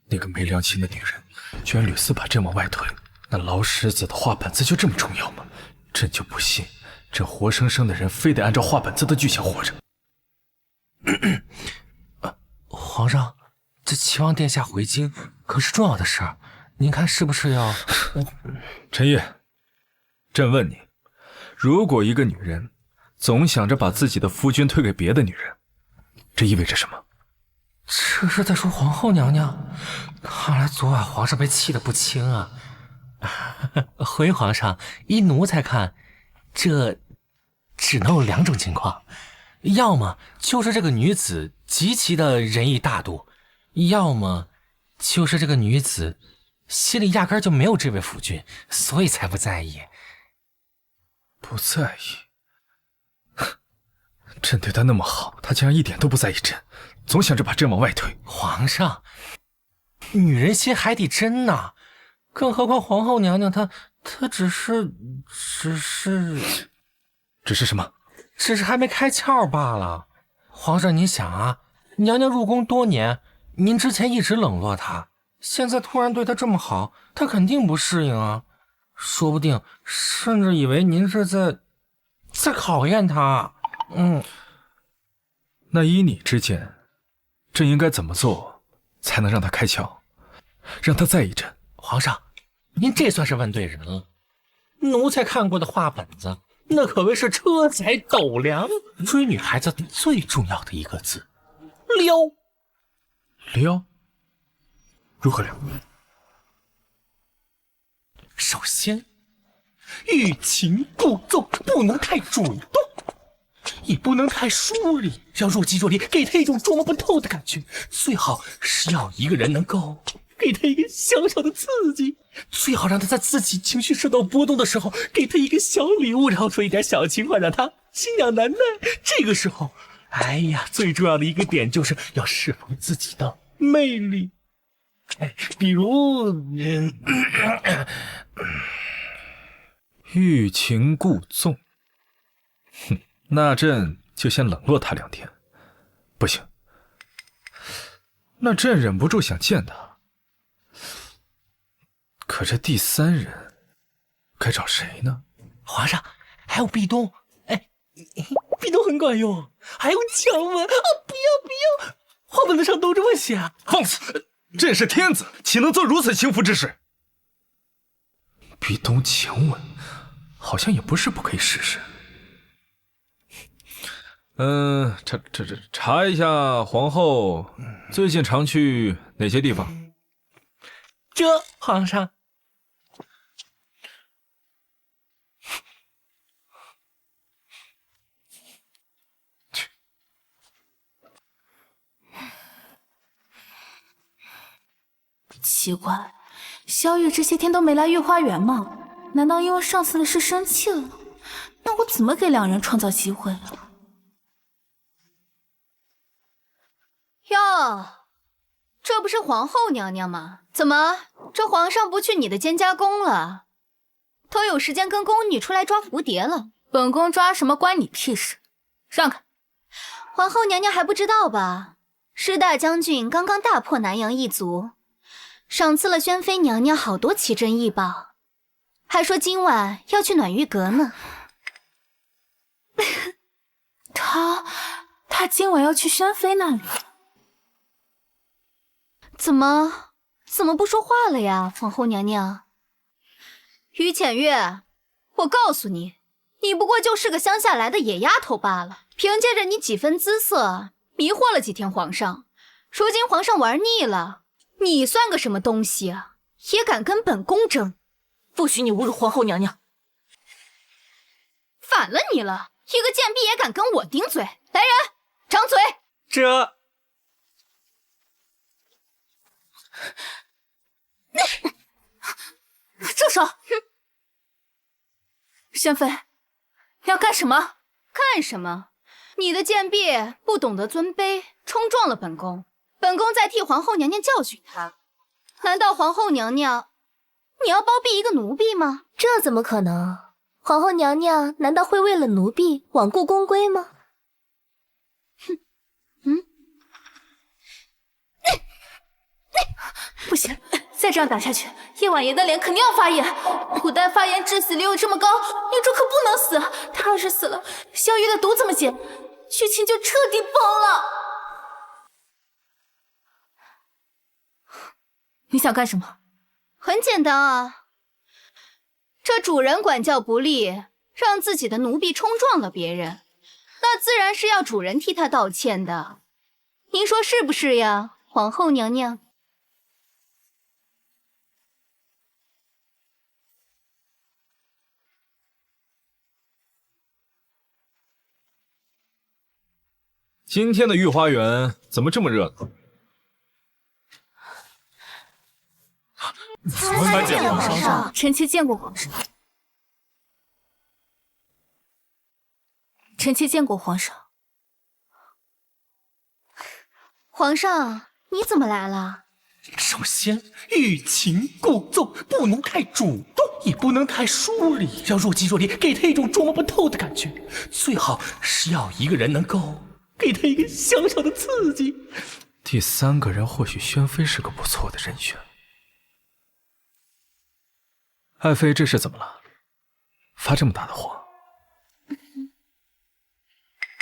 那个没良心的女人，居然屡次把朕往外推。那老石子的画本子就这么重要吗？朕就不信，这活生生的人非得按照画本子的剧情活着。皇上，这齐王殿下回京可是重要的事儿，您看是不是要……陈烨，朕问你，如果一个女人总想着把自己的夫君推给别的女人，这意味着什么？这是在说皇后娘娘。看来昨晚皇上被气得不轻啊。回皇上，依奴才看，这只能有两种情况，要么就是这个女子极其的仁义大度，要么就是这个女子心里压根就没有这位夫君，所以才不在意。不在意？朕对她那么好，她竟然一点都不在意朕，总想着把朕往外推。皇上，女人心海底针呐，更何况皇后娘娘她只是什么？只是还没开窍罢了。皇上您想啊，娘娘入宫多年，您之前一直冷落她，现在突然对她这么好，她肯定不适应啊，说不定甚至以为您是在考验她。那依你之见，朕应该怎么做才能让他开窍，让他在意朕？皇上，您这算是问对人了。奴才看过的画本子，那可谓是车载斗量，追女孩子最重要的一个字，撩。撩？如何撩？首先，欲擒故纵，不能太主动，也不能太疏离，要若即若离，给他一种捉摸不透的感觉。最好是要一个人能够给他一个小小的刺激，最好让他在自己情绪受到波动的时候，给他一个小礼物，然后说一点小情话，让他心痒难耐。这个时候，哎呀，最重要的一个点就是要释放自己的魅力。比如，欲擒故纵。哼，那朕就先冷落他2天。不行，那朕忍不住想见他。可这第3人该找谁呢？皇上，还有壁咚，壁咚很管用，还有强吻啊！不要，画本子上都这么写啊！放肆！朕是天子，岂能做如此轻浮之事？壁咚强吻，好像也不是不可以试试。查一下皇后最近常去哪些地方？这皇上。奇怪，萧玉这些天都没来御花园吗？难道因为上次的事生气了？那我怎么给2人创造机会啊？哟，这不是皇后娘娘吗？怎么，这皇上不去你的蒹葭宫了，都有时间跟宫女出来抓蝴蝶了？本宫抓什么关你屁事？让开！皇后娘娘还不知道吧？施大将军刚刚大破南阳一族，赏赐了宣妃娘娘好多奇珍异宝，还说今晚要去暖玉阁呢。他今晚要去宣妃那里？怎么不说话了呀，皇后娘娘？于浅月，我告诉你，你不过就是个乡下来的野丫头罢了，凭借着你几分姿色，迷惑了几天皇上。如今皇上玩腻了，你算个什么东西啊？也敢跟本宫争？不许你侮辱皇后娘娘！反了你了！一个贱婢也敢跟我顶嘴！来人，掌嘴！这住手！宣妃，你要干什么？干什么？你的贱婢不懂得尊卑，冲撞了本宫，本宫在替皇后娘娘教训她。难道皇后娘娘，你要包庇一个奴婢吗？这怎么可能？皇后娘娘难道会为了奴婢罔顾宫规吗？不行，再这样打下去，叶婉爷的脸肯定要发炎。古代发炎致死率又这么高，女主可不能死。她要是死了，萧玉的毒怎么解？剧情就彻底崩了。你想干什么？很简单啊，这主人管教不力，让自己的奴婢冲撞了别人，那自然是要主人替他道歉的。您说是不是呀，皇后娘娘？今天的御花园怎么这么热闹？参见皇上，臣妾见过皇上。臣妾见过皇上。皇上，你怎么来了？首先，欲擒故纵，不能太主动，也不能太疏离，要若即若离，给他一种捉摸不透的感觉。最好是要一个人能够给他一个小小的刺激。第3个人或许宣妃是个不错的人选。爱妃这是怎么了？发这么大的火？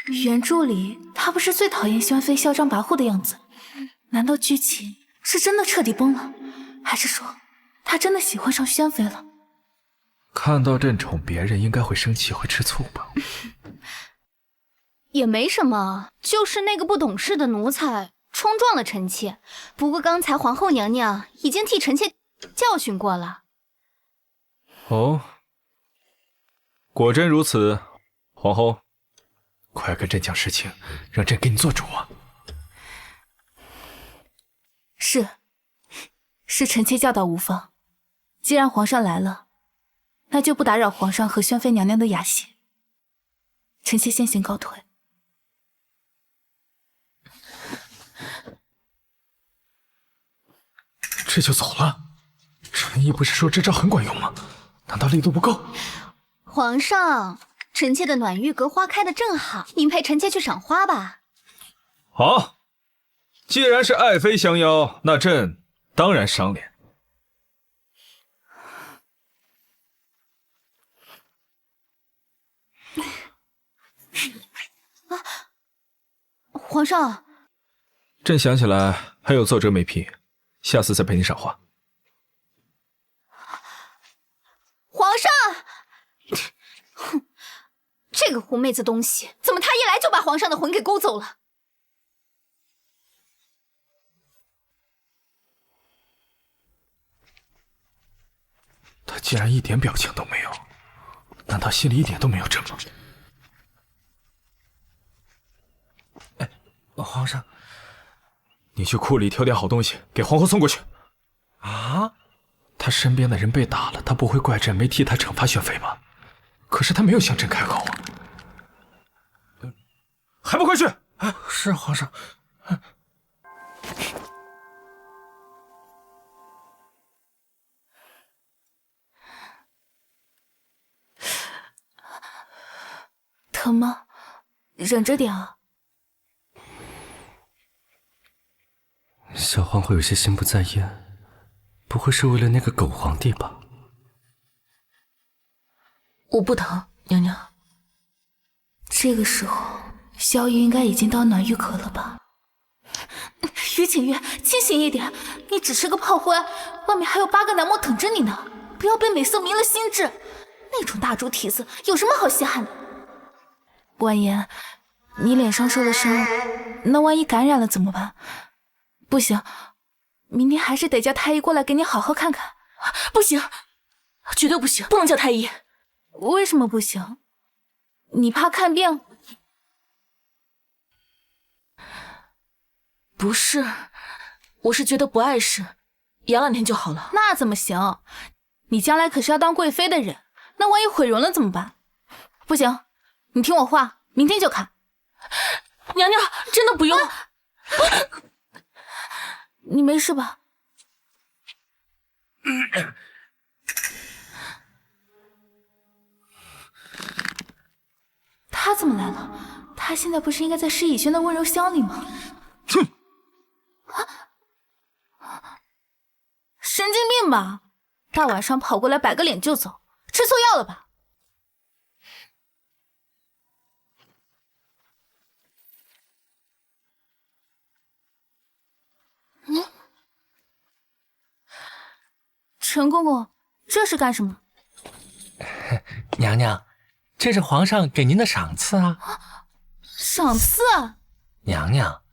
原著里他不是最讨厌宣妃嚣张跋扈的样子，难道剧情是真的彻底崩了，还是说他真的喜欢上宣妃了？看到朕宠别人，应该会生气，会吃醋吧？也没什么，就是那个不懂事的奴才冲撞了臣妾。不过刚才皇后娘娘已经替臣妾教训过了。哦，果真如此，皇后，快跟朕讲实情，让朕给你做主啊！是臣妾教导无方。既然皇上来了，那就不打扰皇上和宣妃娘娘的雅兴。臣妾先行告退。这就走了？陈毅不是说这招很管用吗？难道力度不够？皇上，臣妾的暖玉阁花开的正好，您陪臣妾去赏花吧。好，既然是爱妃相邀，那朕当然赏脸。皇上，朕想起来还有奏折没批，下次再陪你赏花。皇上，哼，这个狐妹子东西，怎么她一来就把皇上的魂给勾走了？他竟然一点表情都没有，难道心里一点都没有朕吗？皇上，你去库里挑点好东西给皇后送过去。啊？他身边的人被打了，他不会怪朕没替他惩罚宣妃吧？可是他没有向朕开口啊！还不快去！是皇上。疼吗？忍着点啊。小皇后有些心不在焉，不会是为了那个狗皇帝吧？我不疼，娘娘。这个时候，萧玉应该已经到暖玉阁了吧？于景月，清醒一点，你只是个炮灰，外面还有8个男模等着你呢，不要被美色迷了心智。那种大猪蹄子有什么好稀罕的？婉言，你脸上受了伤，那万一感染了怎么办？不行，明天还是得叫太医过来给你好好看看。不行，绝对不行，不能叫太医。为什么不行？你怕看病？不是，我是觉得不碍事，养2天就好了。那怎么行？你将来可是要当贵妃的人，那万一毁容了怎么办？不行，你听我话，明天就看。娘娘，真的不用。你没事吧？他怎么来了？他现在不是应该在施以轩的温柔乡里吗？哼！神经病吧！大晚上跑过来摆个脸就走，吃错药了吧？陈公公，这是干什么？娘娘，这是皇上给您的赏赐啊！赏赐？娘娘，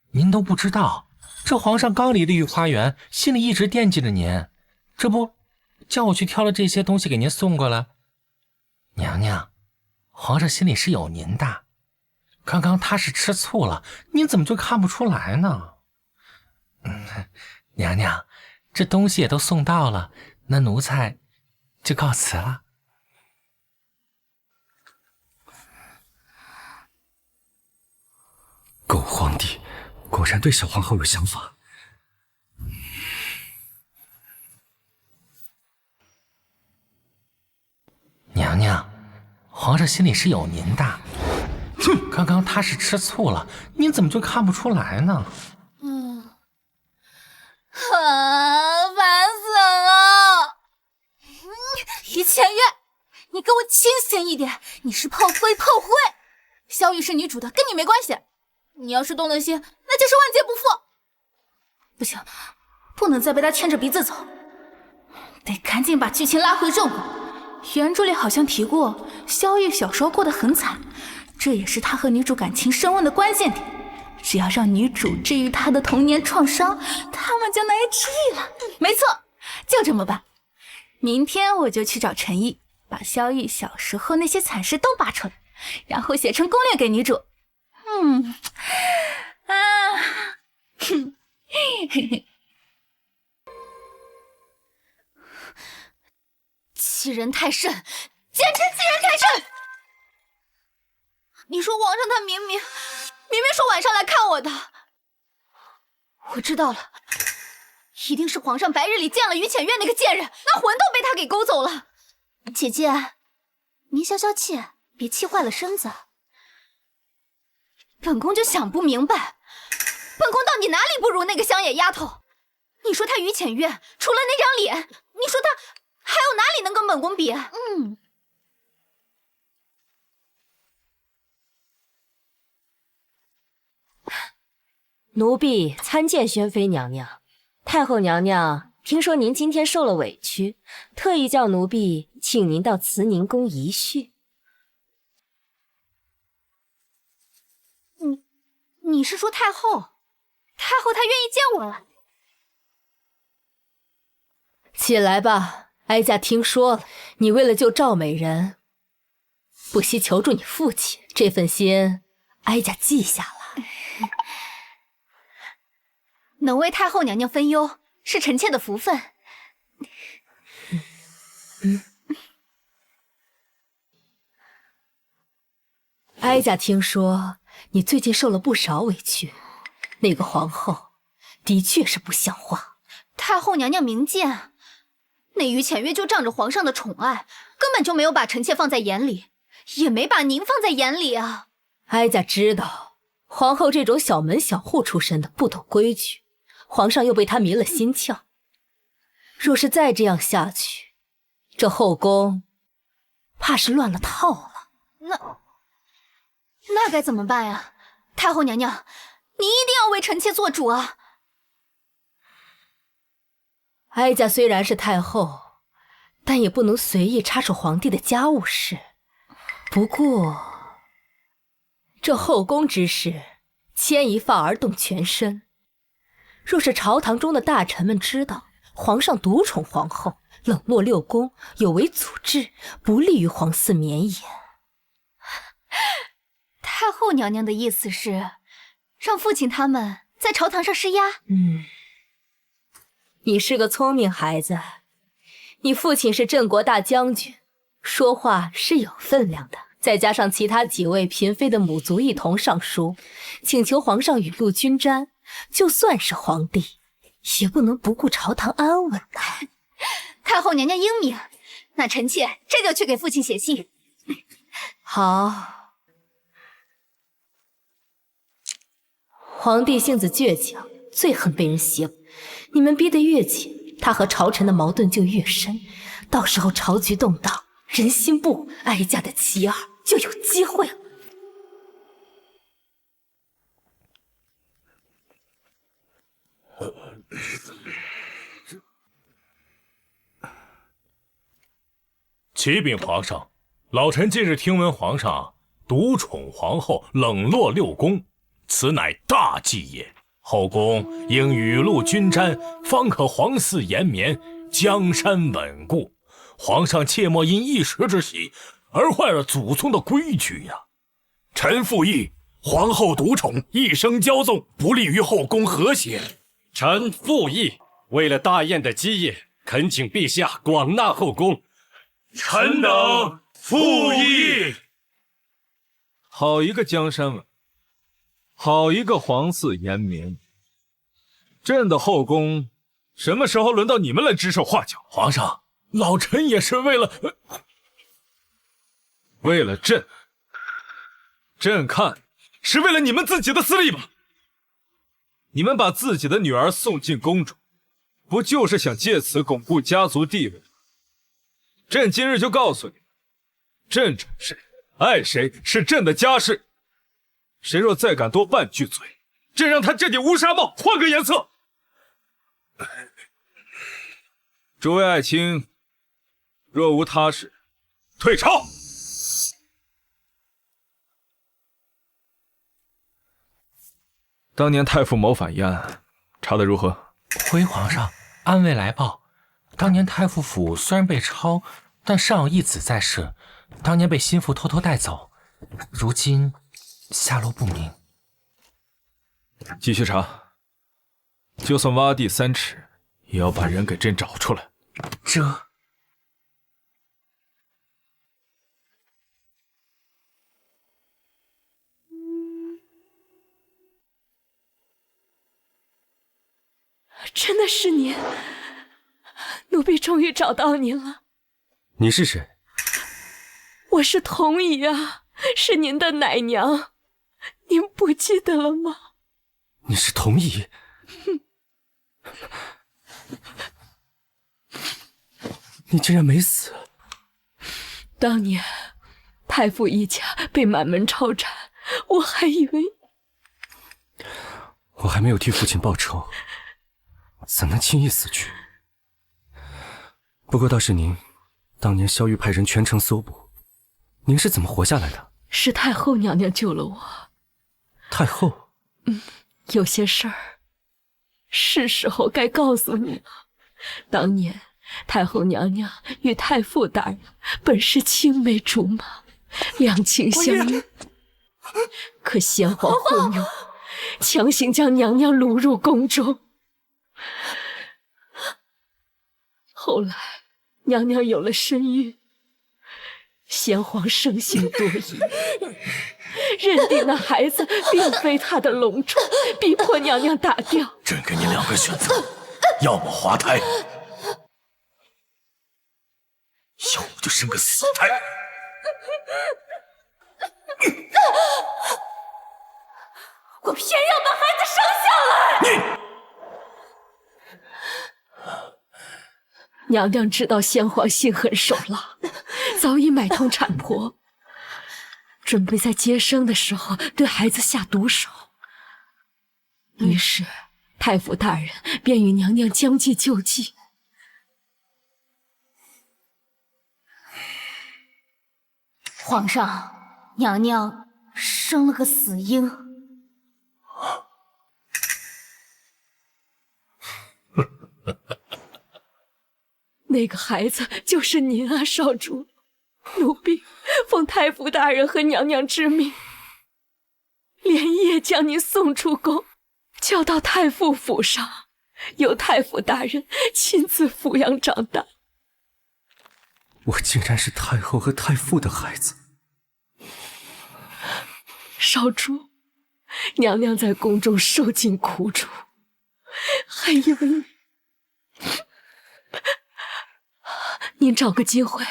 您都不知道，这皇上刚离了御花园，心里一直惦记着您，这不叫我去挑了这些东西给您送过来。娘娘，皇上心里是有您的，刚刚他是吃醋了，您怎么就看不出来呢？娘娘，这东西也都送到了，那奴才就告辞了。狗皇帝果然对小皇后有想法。娘娘，皇上心里是有您的，刚刚他是吃醋了，您怎么就看不出来呢？烦死了！于浅月，你给我清醒一点！你是炮灰，炮灰！萧玉是女主的，跟你没关系。你要是动了心，那就是万劫不复。不行，不能再被他牵着鼻子走，得赶紧把剧情拉回正轨。原著里好像提过，萧玉小时候过得很惨，这也是他和女主感情升温的关键点。只要让女主治愈她的童年创伤，他们就能 HE 了。没错，就这么办。明天我就去找陈毅，把萧玉小时候那些惨事都扒出来，然后写成攻略给女主。欺人太甚，简直欺人太甚！你说皇上他明明说晚上来看我的，我知道了，一定是皇上白日里见了于浅月那个贱人，那魂都被他给勾走了。姐姐，您消消气，别气坏了身子。本宫就想不明白，本宫到底哪里不如那个乡野丫头？你说她于浅月除了那张脸，你说她还有哪里能跟本宫比？奴婢参见宣妃娘娘。太后娘娘，听说您今天受了委屈，特意叫奴婢请您到慈宁宫一叙。你是说太后？太后她愿意见我了？起来吧，哀家听说了，你为了救赵美人，不惜求助你父亲，这份心，哀家记下了。能为太后娘娘分忧，是臣妾的福分。哀家听说你最近受了不少委屈，那个皇后的确是不像话。太后娘娘明鉴，那于浅月就仗着皇上的宠爱，根本就没有把臣妾放在眼里，也没把您放在眼里啊。哀家知道，皇后这种小门小户出身的不懂规矩，皇上又被她迷了心窍。若是再这样下去，这后宫怕是乱了套了。那该怎么办呀？太后娘娘，您一定要为臣妾做主啊！哀家虽然是太后，但也不能随意插手皇帝的家务事。不过，这后宫之事，牵一发而动全身。若是朝堂中的大臣们知道皇上独宠皇后，冷落六宫，有违祖制，不利于皇嗣绵延。太后娘娘的意思是，让父亲他们在朝堂上施压？你是个聪明孩子，你父亲是镇国大将军，说话是有分量的。再加上其他几位嫔妃的母族一同上书，请求皇上雨露均沾，就算是皇帝，也不能不顾朝堂安稳呐。太后娘娘英明，那臣妾这就去给父亲写信。好。皇帝性子倔强，最恨被人胁迫。你们逼得越紧，他和朝臣的矛盾就越深。到时候朝局动荡，人心不稳，哀家的妻儿就有机会了。启禀皇上，老臣近日听闻皇上独宠皇后，冷落六宫，此乃大忌也。后宫应雨露均沾，方可皇嗣延绵，江山稳固。皇上切莫因一时之喜而坏了祖宗的规矩呀！臣附议，皇后独宠，一生骄纵，不利于后宫和谐。臣附议，为了大宴的基业，恳请陛下广纳后宫。臣等附议。好一个江山稳，好一个皇嗣延绵。朕的后宫什么时候轮到你们来指手画脚？皇上，老臣也是为了朕。朕看是为了你们自己的私利吧？你们把自己的女儿送进宫中，不就是想借此巩固家族地位吗？朕今日就告诉你们，朕宠谁，爱谁是朕的家事。谁若再敢多半句嘴，朕让他这顶乌纱帽换个颜色。诸位爱卿，若无他事，退朝。当年太傅谋反一案，查得如何？回皇上，安慰来报，当年太傅府虽然被抄，但尚有一子在世，当年被心腹偷偷带走，如今下落不明。继续查，就算挖地3尺，也要把人给朕找出来。这真的是您，奴婢终于找到您了。你是谁？我是童姨啊，是您的奶娘，您不记得了吗？你是童姨？你竟然没死！当年太傅一家被满门抄斩，我还以为……我还没有替父亲报仇，怎能轻易死去？不过倒是您，当年萧玉派人全城搜捕，您是怎么活下来的？是太后娘娘救了我。太后？有些事儿是时候该告诉你了。当年太后娘娘与太傅大人本是青梅竹马，两情相悦，可先皇昏庸，强行将娘娘掳入宫中。后来娘娘有了身孕，先皇生性多疑，认定那孩子并非他的龙种，逼迫娘娘打掉。朕给你2个选择，要么滑胎，要么就生个死胎。我偏要把孩子生下来！娘娘知道先皇心狠手辣，早已买通产婆，准备在接生的时候对孩子下毒手。于是太傅大人便与娘娘将计就计。皇上，娘娘生了个死婴。那个孩子就是您啊，少主。奴婢奉太傅大人和娘娘之命，连夜将您送出宫，交到太傅府上，由太傅大人亲自抚养长大。我竟然是太后和太傅的孩子。少主，娘娘在宫中受尽苦楚，还以为您找个机会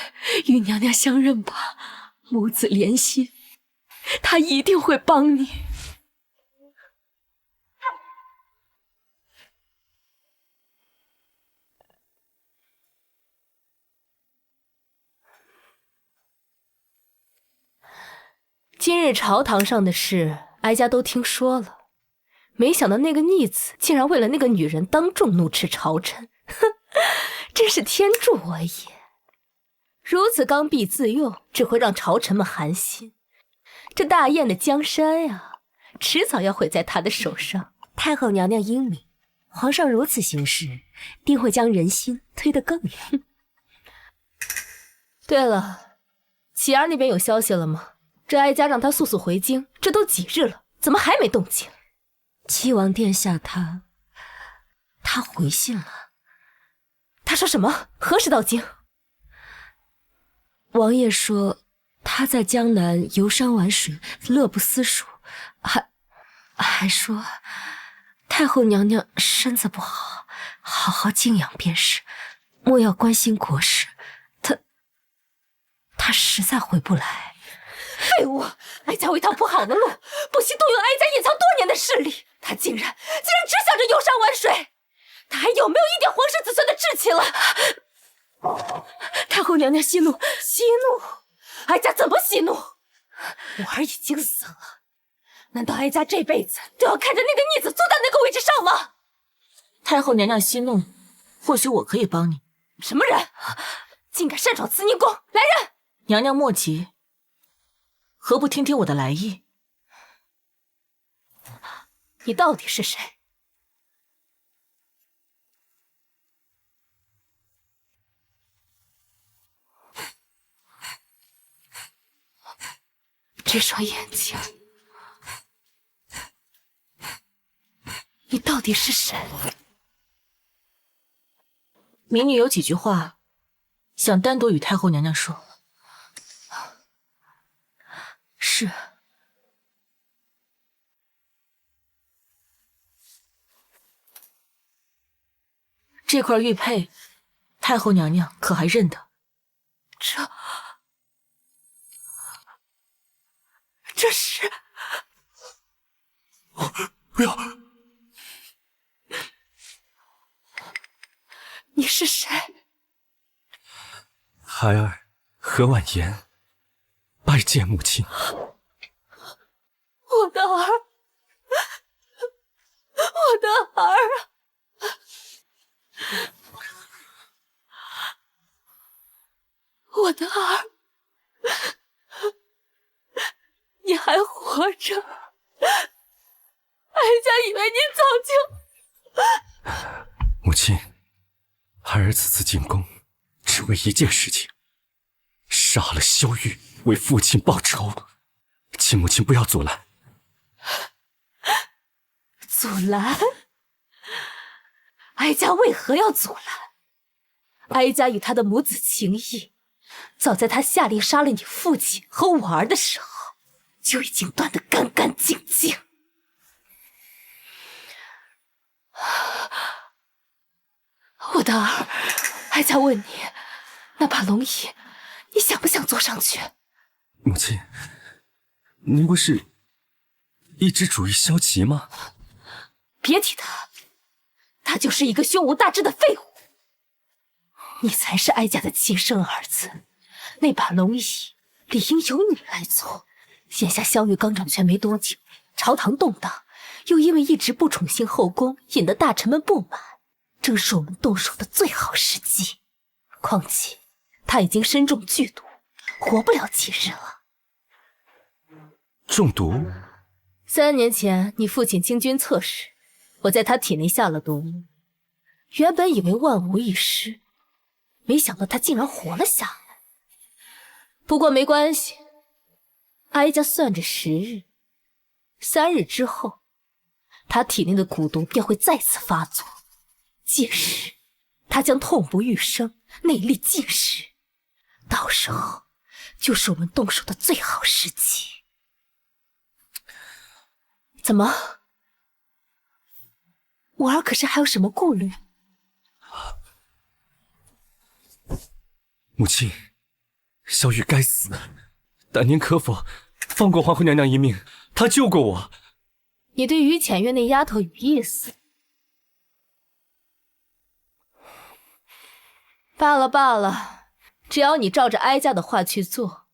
与娘娘相认吧，母子连心，她一定会帮你。今日朝堂上的事，哀家都听说了。没想到那个逆子竟然为了那个女人当众怒斥朝臣，哼，真是天助我也！如此刚愎自用，只会让朝臣们寒心。这大燕的江山呀，迟早要毁在他的手上。太后娘娘英明，皇上如此行事，定会将人心推得更远。对了，启儿那边有消息了吗？这哀家让他速速回京，这都几日了，怎么还没动静？七王殿下他回信了。他说什么？何时到京？王爷说他在江南游山玩水，乐不思蜀，还说太后娘娘身子不好，好好静养便是，莫要关心国事。他实在回不来。废物！哀家为他铺好了路，不惜动用哀家隐藏多年的势力，他竟然只想着游山玩水，他还有没有一点皇室子孙的志气了？太后娘娘息怒，息怒！哀家怎么息怒？我儿已经死了，难道哀家这辈子都要看着那个逆子坐在那个位置上吗？太后娘娘息怒，或许我可以帮你。什么人，竟敢擅闯慈宁宫！来人！娘娘莫急，何不听听我的来意？你到底是谁？这双眼睛，你到底是谁？民女有几句话，想单独与太后娘娘说。是。这块玉佩，太后娘娘可还认得？这是……不要！你是谁？孩儿何婉言，拜见母亲。我的儿，我的儿！我的儿，你还活着？哀家以为你早就……母亲，孩儿此次进宫，只为一件事情，杀了萧玉，为父亲报仇，请母亲不要阻拦。阻拦？哀家为何要阻拦？哀家与他的母子情谊，早在他下令杀了你父亲和我儿的时候，就已经断得干干净净。我的儿，哀家问你，那把龙椅，你想不想坐上去？母亲，您不是一直主意萧齐吗？别提他，他就是一个胸无大志的废物。你才是哀家的亲生儿子，那把龙椅理应由你来做。眼下萧玉刚掌权没多久，朝堂动荡，又因为一直不宠幸后宫，引得大臣们不满，正是我们动手的最好时机。况且他已经身中剧毒，活不了几日了。中毒？3年前你父亲经军侧时，我在他体内下了毒，原本以为万无一失，没想到他竟然活了下来。不过没关系，哀家算着时日，3日之后，他体内的蛊毒便会再次发作，届时他将痛不欲生，内力尽失，到时候就是我们动手的最好时机。怎么？我儿可是还有什么顾虑？母亲，萧玉该死，但您可否放过皇后娘娘一命？她救过我。你对于浅月那丫头有意思？罢了罢了，只要你照着哀家的话去做，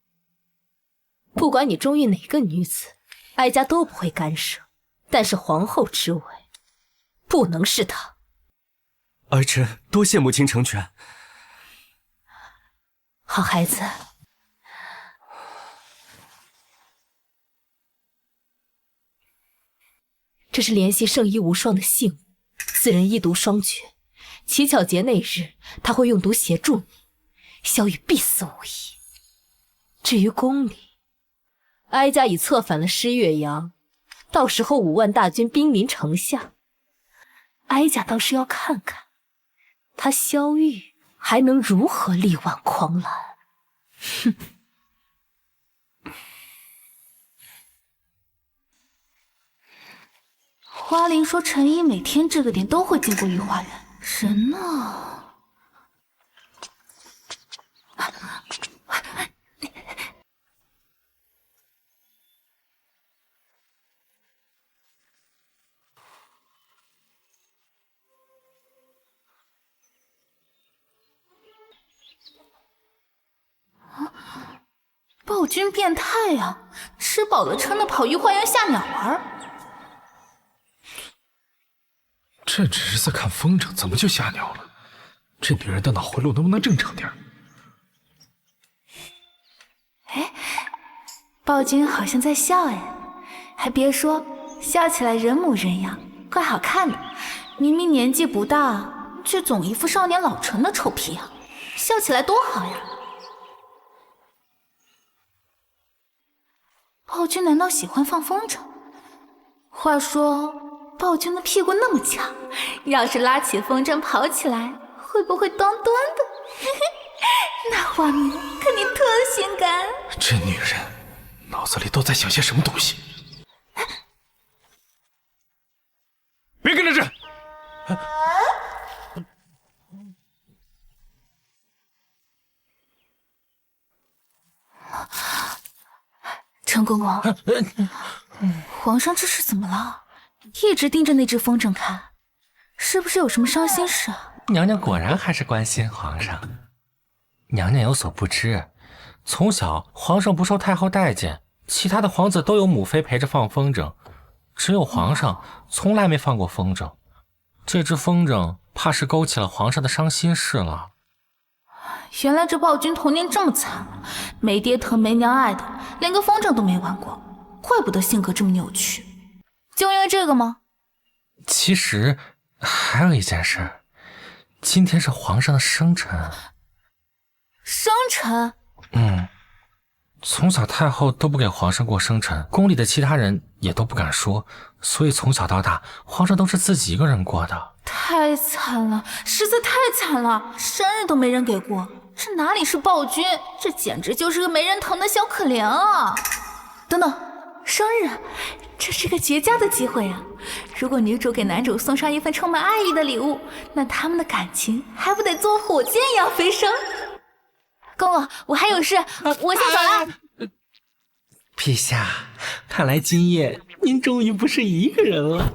不管你中意哪个女子，哀家都不会干涉。但是皇后之位，不能是她。儿臣多谢母亲成全。好孩子。这是怜惜圣医无双的信物，此人医毒双全，乞巧节那日他会用毒协助你，萧玉必死无疑。至于宫里，哀家已策反了施月阳，到时候5万大军兵临城下，哀家倒是要看看他萧玉还能如何力挽狂澜。哼！花灵说陈怡每天这个点都会经过御花园，人呢？暴君变态呀！吃饱了撑的跑御花园吓鸟儿。朕只是在看风筝，怎么就吓尿了？这女人的脑回路能不能正常点？哎，暴君好像在笑哎，还别说，笑起来人模人样，怪好看的。明明年纪不大，却总一副少年老成的臭皮样，笑起来多好呀！暴君难道喜欢放风筝？话说，暴君的屁股那么强，要是拉起风筝跑起来，会不会端端的？那画面肯定特性感。这女人脑子里都在想些什么东西？别跟着朕！陈公公，皇上这是怎么了？一直盯着那只风筝看，是不是有什么伤心事啊？娘娘果然还是关心皇上。娘娘有所不知，从小皇上不受太后待见，其他的皇子都有母妃陪着放风筝，只有皇上从来没放过风筝。这只风筝怕是勾起了皇上的伤心事了。原来这暴君童年这么惨，没爹疼没娘爱的，连个风筝都没玩过，怪不得性格这么扭曲。就因为这个吗？其实还有一件事，今天是皇上的生辰。生辰？从小太后都不给皇上过生辰，宫里的其他人也都不敢说，所以从小到大，皇上都是自己一个人过的。太惨了，实在太惨了，生日都没人给过，这哪里是暴君，这简直就是个没人疼的小可怜啊！等等，生日，这是个绝佳的机会啊！如果女主给男主送上一份充满爱意的礼物，那他们的感情还不得坐火箭一样飞升？公公，我还有事，我先走了。陛下，看来今夜您终于不是一个人了。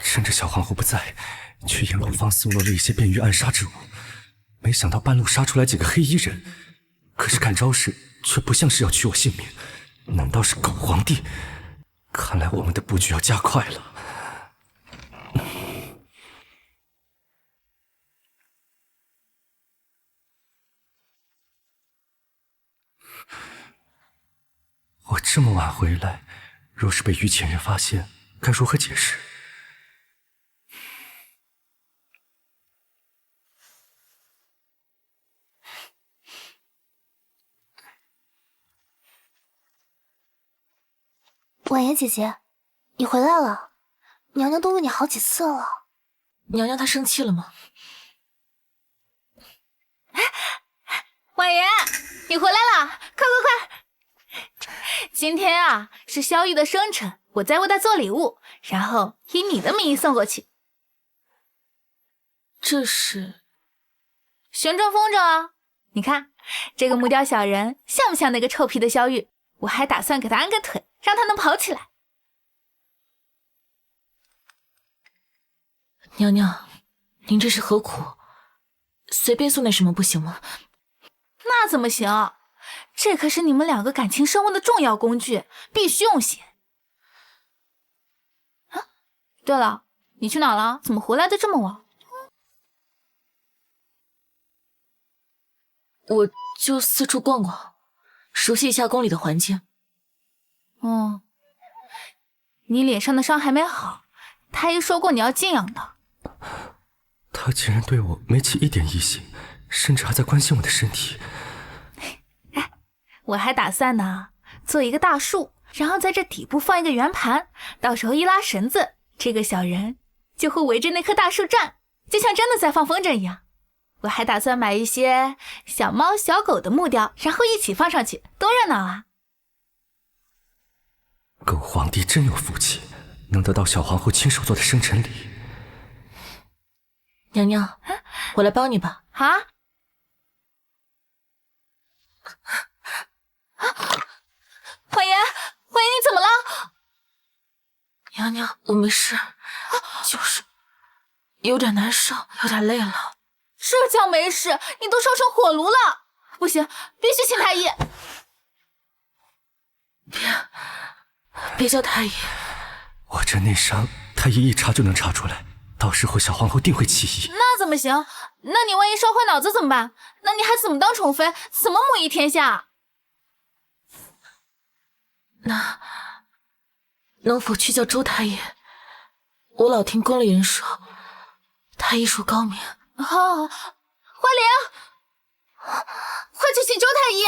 趁着小皇后不在，去沿路方搜罗了一些便于暗杀之物，没想到半路杀出来几个黑衣人，可是看招式却不像是要取我性命，难道是狗皇帝？看来我们的布局要加快了。我这么晚回来，若是被于前人发现，该如何解释？婉言姐姐，你回来了，娘娘都问你好几次了。娘娘她生气了吗？婉言，你回来了，快！今天啊是萧玉的生辰，我在为他做礼物，然后以你的名义送过去。这是旋转风筝啊！你看这个木雕小人像不像那个臭皮的萧玉？我还打算给他安个腿，让他能跑起来。娘娘，您这是何苦？随便送点什么不行吗？那怎么行？这可是你们两个感情升温的重要工具，必须用心。啊，对了，你去哪了？怎么回来的这么晚？我就四处逛逛，熟悉一下宫里的环境。你脸上的伤还没好，太医说过你要静养的。他竟然对我没起一点疑心，甚至还在关心我的身体。我还打算呢，做一个大树，然后在这底部放一个圆盘，到时候一拉绳子，这个小人就会围着那棵大树转，就像真的在放风筝一样。我还打算买一些小猫小狗的木雕，然后一起放上去，多热闹啊！狗皇帝真有福气，能得到小皇后亲手做的生辰礼。娘娘，我来帮你吧。啊？婉言，你怎么了？娘娘，我没事，就是有点难受，有点累了。这叫没事？你都烧成火炉了！不行，必须请太医。别叫太医。我这内伤，太医一查就能查出来，到时候小皇后定会起疑。那怎么行？那你万一烧坏脑子怎么办？那你还怎么当宠妃？怎么母仪天下？那能否去叫周太医？我老听宫里人说，他医术高明。哦，花灵，快去请周太医。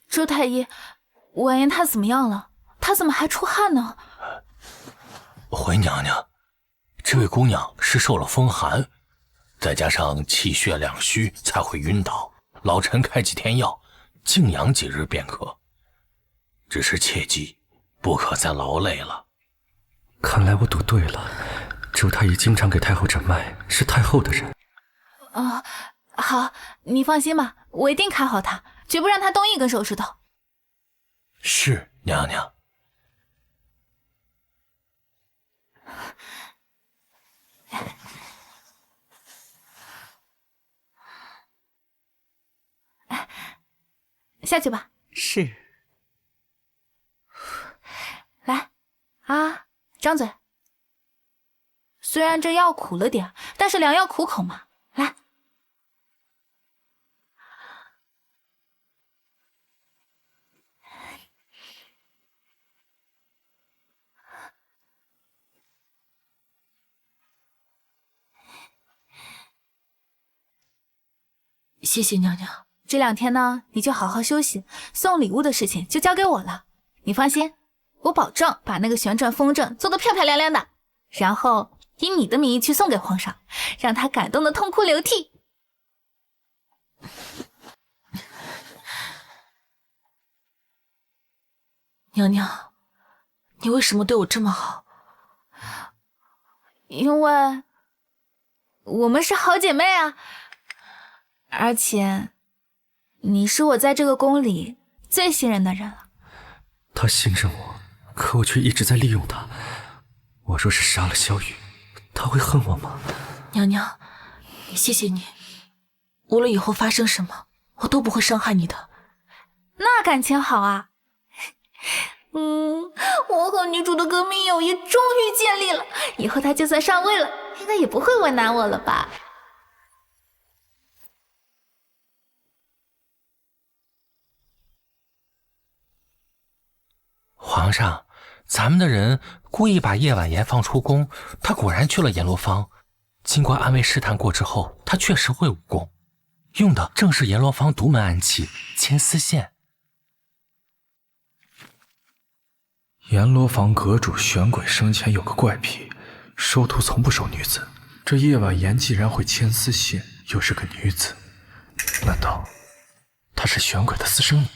周太医，婉言她怎么样了？她怎么还出汗呢？回娘娘，这位姑娘是受了风寒，再加上气血两虚，才会晕倒。老臣开几天药，静养几日便可。只是切记，不可再劳累了。看来我赌对了，周太医经常给太后诊脉，是太后的人。好，你放心吧，我一定看好她，绝不让她动一根手指头。是，娘娘。下去吧。是。来，啊，张嘴。虽然这药苦了点，但是良药苦口嘛。来。谢谢娘娘。这2天呢，你就好好休息，送礼物的事情就交给我了。你放心，我保证把那个旋转风筝做得漂漂亮亮的，然后以你的名义去送给皇上，让他感动得痛哭流涕。娘娘，你为什么对我这么好？因为我们是好姐妹啊，而且你是我在这个宫里最信任的人了。他信任我，可我却一直在利用他。我若是杀了萧雨，他会恨我吗？娘娘，谢谢你。无论以后发生什么，我都不会伤害你的。那感情好啊。我和女主的革命友谊终于建立了，以后她就算上位了，应该也不会为难我了吧？皇上，咱们的人故意把叶婉言放出宫，他果然去了阎罗坊。经过暗卫试探过之后，他确实会武功，用的正是阎罗坊独门暗器牵丝线。阎罗坊阁主玄鬼生前有个怪癖，收徒从不收女子。这叶婉言既然会牵丝线，又是个女子，难道她是玄鬼的私生女，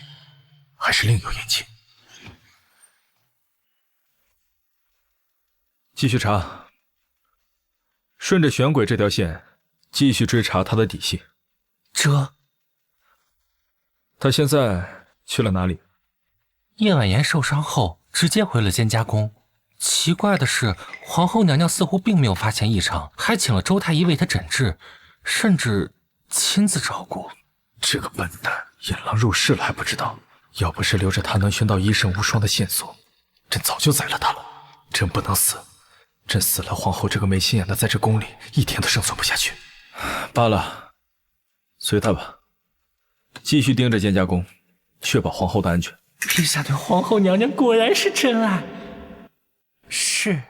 还是另有隐情？继续查，顺着玄鬼这条线继续追查他的底细。他现在去了哪里？叶婉言受伤后直接回了蒹葭宫。奇怪的是，皇后娘娘似乎并没有发现异常，还请了周太医为她诊治，甚至亲自照顾。这个笨蛋引狼入室了还不知道，要不是留着他能寻到医圣无双的线索，朕早就宰了他了。朕不能死，朕死了，皇后这个没心眼的在这宫里一天都生存不下去。罢了，随他吧，继续盯着蒹葭宫，确保皇后的安全。陛下对皇后娘娘果然是真爱。是。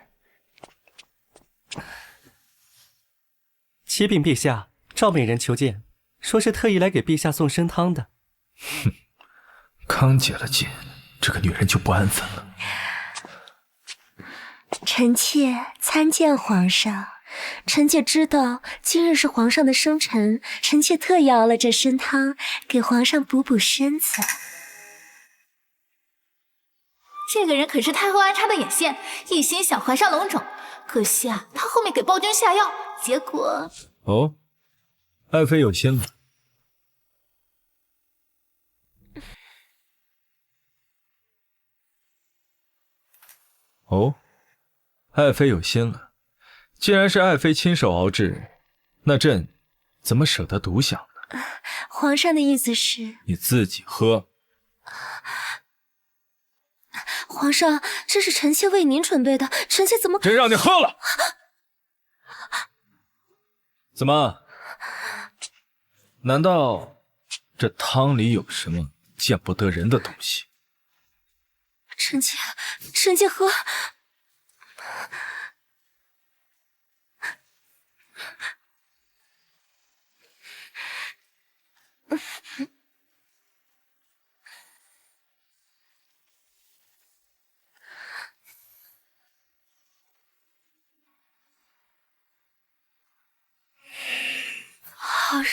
启禀陛下，赵美人求见，说是特意来给陛下送参汤的。哼，刚解了禁，这个女人就不安分了。臣妾参见皇上。臣妾知道今日是皇上的生辰，臣妾特意熬了这参汤，给皇上补补身子。这个人可是太后安插的眼线，一心想怀上龙种。可惜啊，他后面给暴君下药，结果……哦，爱妃有心了。哦，爱妃有心了。既然是爱妃亲手熬制，那朕怎么舍得独享呢？皇上的意思是，你自己喝。皇上，这是臣妾为您准备的，臣妾怎么……朕让你喝了。怎么？难道这汤里有什么见不得人的东西？臣妾喝。好热，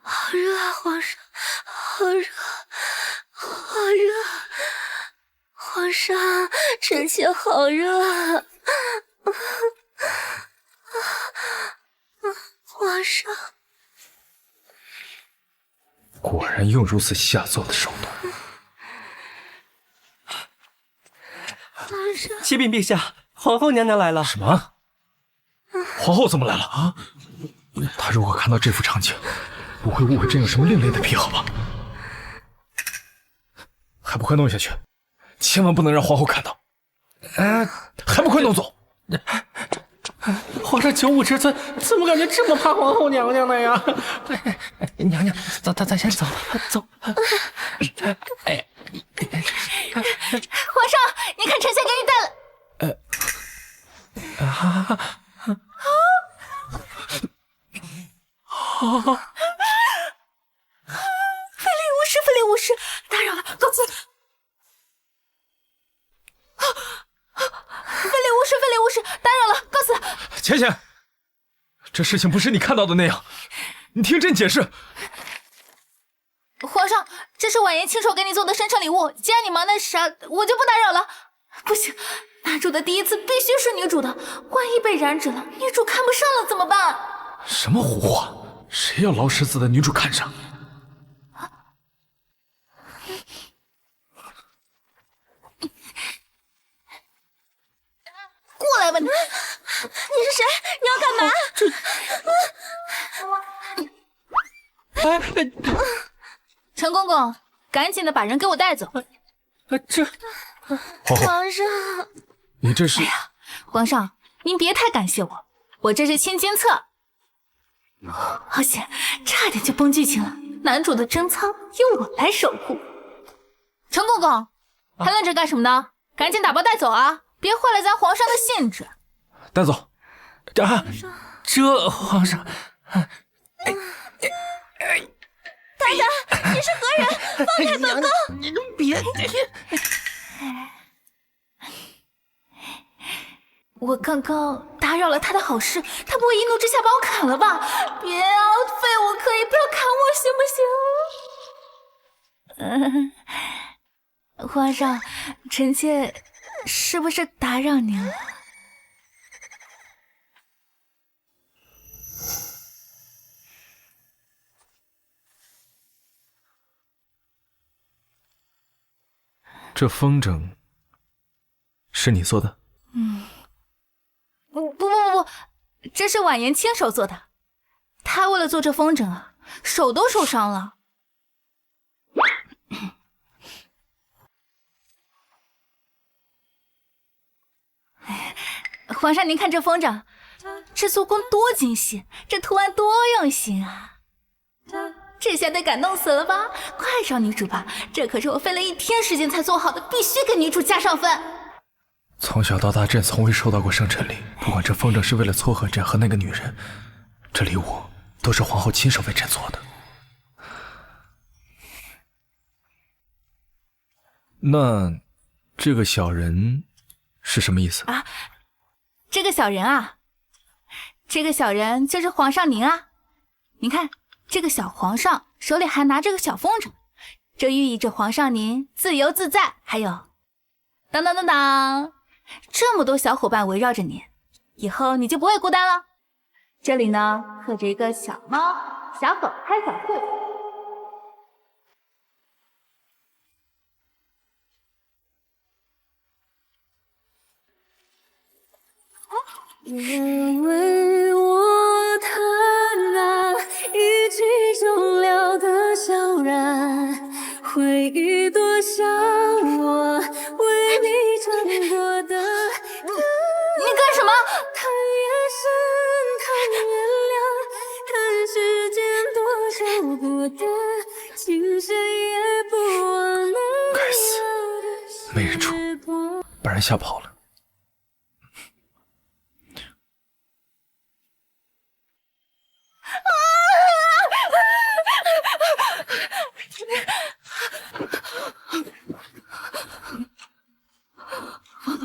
好热啊！皇上，好热，好热！皇上，臣妾好热啊！皇上，果然用如此下作的手段。皇上，启禀陛下，皇后娘娘来了。什么？皇后怎么来了啊？她如果看到这幅场景，不会误会朕有什么另类的癖好吧？还不快弄下去！千万不能让皇后看到！还不快弄走！皇上95尺寸，怎么感觉这么怕皇后娘娘的呀？娘娘，咱先走。哎，皇上，你看臣妾给你带了。非礼勿视，打扰了，告辞。非礼勿视，打扰了，告辞。浅浅，这事情不是你看到的那样，你听朕解释。皇上，这是婉言亲手给你做的生辰礼物，既然你忙那啥，我就不打扰了。不行，男主的第一次必须是女主的，万一被染指了，女主看不上了怎么办？什么胡话！谁要劳什子的女主看上？过来吧你！你是谁？你要干嘛？陈公公，赶紧的把人给我带走！皇上，你这是……皇上，您别太感谢我，我这是千金册。好险，差点就崩剧情了。男主的贞操由我来守护。陈公公，还愣着干什么呢？赶紧打包带走啊！别坏了咱皇上的兴致。带走。这皇上，太太，你是何人？放开本宫！你别！我刚刚打扰了他的好事，他不会一怒之下把我砍了吧？别啊，废物可以，不要砍我行不行？皇上，臣妾是不是打扰您了？这风筝是你做的？不，这是婉言亲手做的。他为了做这风筝啊，手都受伤了。皇上，您看这风筝，这做工多精细，这图案多用心啊！这下得感动死了吧？快找女主吧，这可是我费了1天时间才做好的，必须给女主加上分。从小到大，朕从未收到过生辰礼。不管这风筝是为了撮合朕和那个女人，这礼物都是皇后亲手为朕做的。那这个小人是什么意思啊？这个小人啊，这个小人就是皇上您啊！您看，这个小皇上手里还拿着个小风筝，这寓意着皇上您自由自在。还有，当当当当，这么多小伙伴围绕着你，以后你就不会孤单了。这里呢，刻着一个小猫、小狗还有小兔。因为我贪婪，一曲终了的小然，回忆多像我为你唱过的。你干什么？谈夜深，谈原谅，看世间多少孤单，情深也不忘那该死，没人出，把人吓跑了。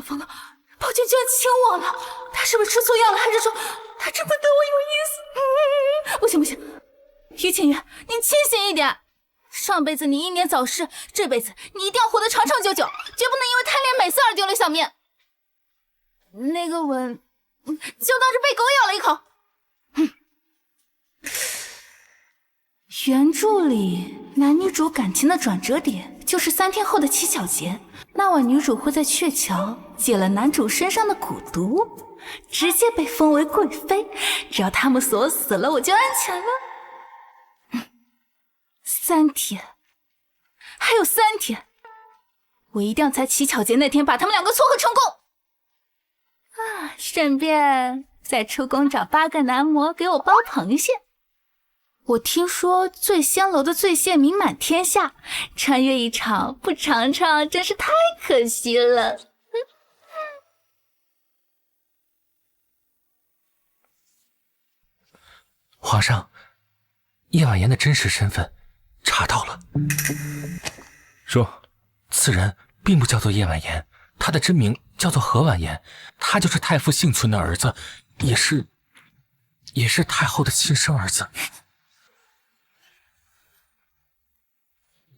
疯了！宝娟居然亲我了，她是不是吃错药了？还是说她真的对我有意思？不行，于浅月，你清醒一点。上辈子你英年早逝，这辈子你一定要活得长长久久，绝不能因为贪恋美色而丢了小命。那个吻，就当是被狗咬了一口。原著里男女主感情的转折点就是3天后的乞巧节，那晚女主会在鹊桥解了男主身上的蛊毒，直接被封为贵妃。只要他们锁死了，我就安全了。3天，还有3天，我一定要在乞巧节那天把他们2个撮合成功啊！顺便再出宫找8个男模给我包螃蟹。我听说醉仙楼的醉蟹名满天下，穿越一场不尝尝真是太可惜了。皇上，叶婉言的真实身份查到了。说，此人并不叫做叶婉言，他的真名叫做何婉言，他就是太傅幸存的儿子，也是太后的亲生儿子。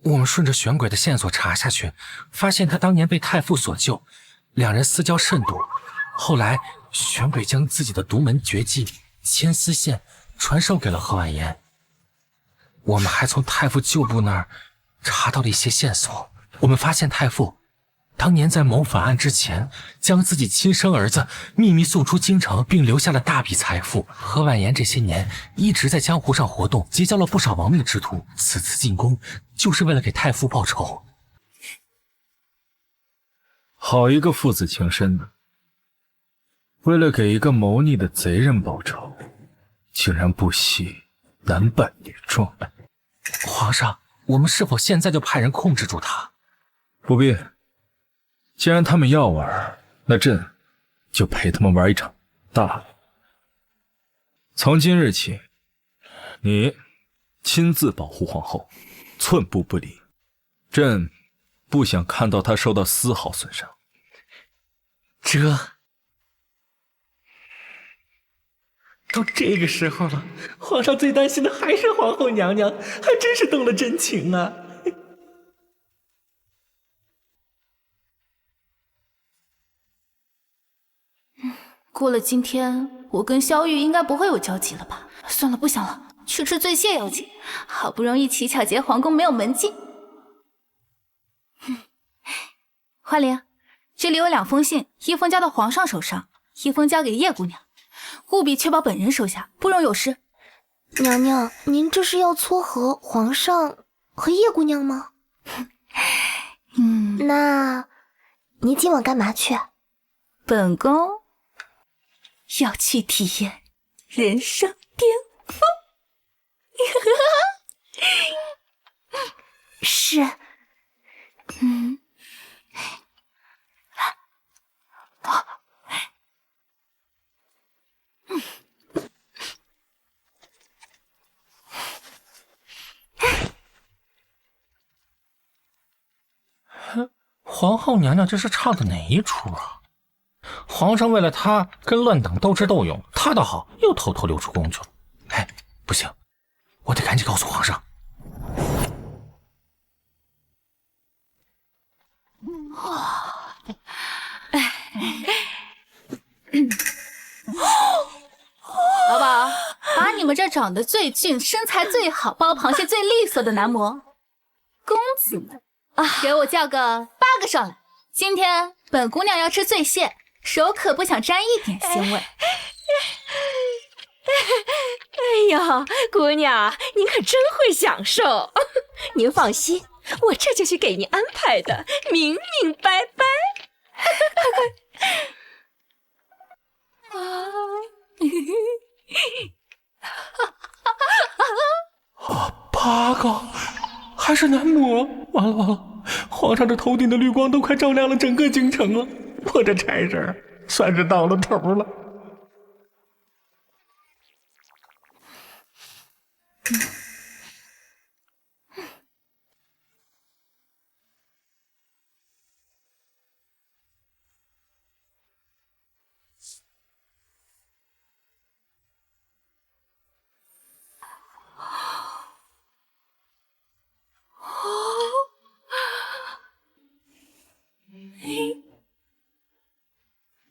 我们顺着玄鬼的线索查下去，发现他当年被太傅所救，2人私交甚笃。后来玄鬼将自己的独门绝技牵丝线传授给了何婉言。我们还从太傅旧部那儿查到了一些线索，我们发现太傅当年在谋反案之前，将自己亲生儿子秘密送出京城，并留下了大笔财富。何婉言这些年一直在江湖上活动，结交了不少亡命之徒。此次进宫，就是为了给太傅报仇。好一个父子情深的，为了给一个谋逆的贼人报仇，竟然不惜男扮女装。皇上，我们是否现在就派人控制住他？不必。既然他们要玩，那朕就陪他们玩一场大的。从今日起，你亲自保护皇后，寸步不离。朕不想看到她受到丝毫损伤。都这个时候了，皇上最担心的还是皇后娘娘，还真是动了真情啊。过了今天，我跟萧玉应该不会有交集了吧？算了，不想了，去吃醉蟹要紧。好不容易乞巧节皇宫没有门禁。花灵，这里有2封信，一封交到皇上手上，一封交给叶姑娘，务必确保本人手下，不容有失。娘娘，您这是要撮合皇上和叶姑娘吗？那你今晚干嘛去？本宫要去体验人生巅峰。是，皇后娘娘这是唱的哪一出啊？皇上为了她跟乱党斗智斗勇，她倒好，又偷偷溜出宫去了。哎，不行，我得赶紧告诉皇上。宝宝，把你们这长得最俊、身材最好、包螃蟹最利索的男模公子们给我叫个8个上来。今天本姑娘要吃醉蟹，手可不想沾一点腥味。哎呦，姑娘，您可真会享受。您放心，我这就去给您安排的明明白白。八个，还是男模？完了完了，皇上这头顶的绿光都快照亮了整个京城了，我这差事算是到了头了。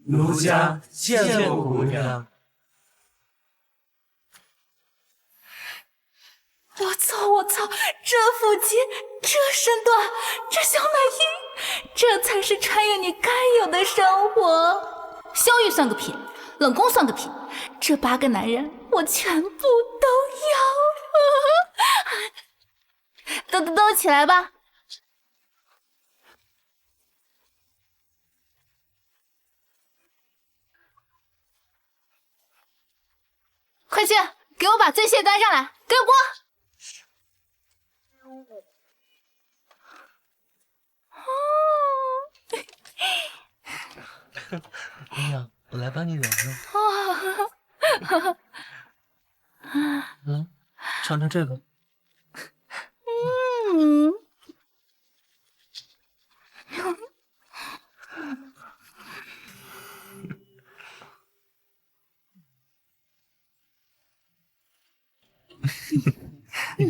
奴家见过姑娘。我操！这腹肌，这身段，这小奶音，这才是穿越你该有的生活。萧玉算个屁，冷宫算个屁，这8个男人我全部都要！都起来吧！快去，给我把醉蟹端上来，给我剥！姑娘，我来帮你揉揉。尝尝这个。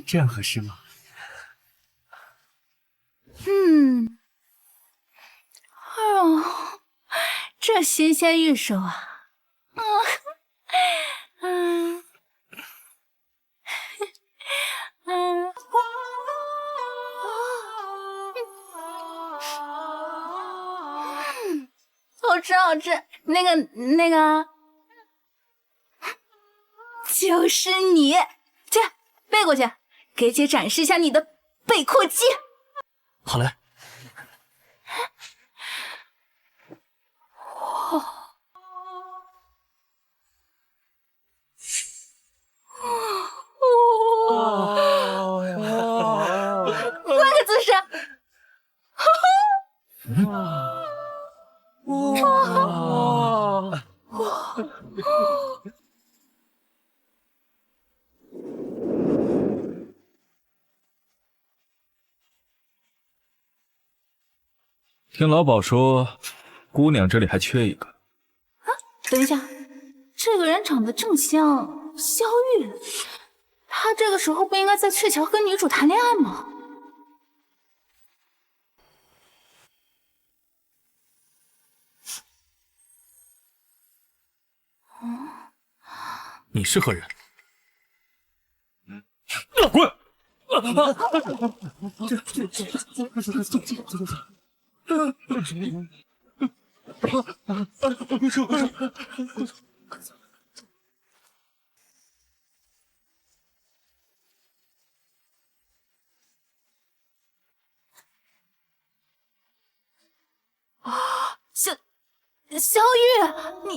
这样合适吗？这纤纤玉手啊，好吃好吃，那个，就是你，去背过去，给姐展示一下你的背阔肌。好嘞。换个姿势。听老鸨说，姑娘这里还缺一个。等一下，这个人长得正像萧玉，他这个时候不应该在鹊桥跟女主谈恋爱吗？你是何人？滚！萧玉，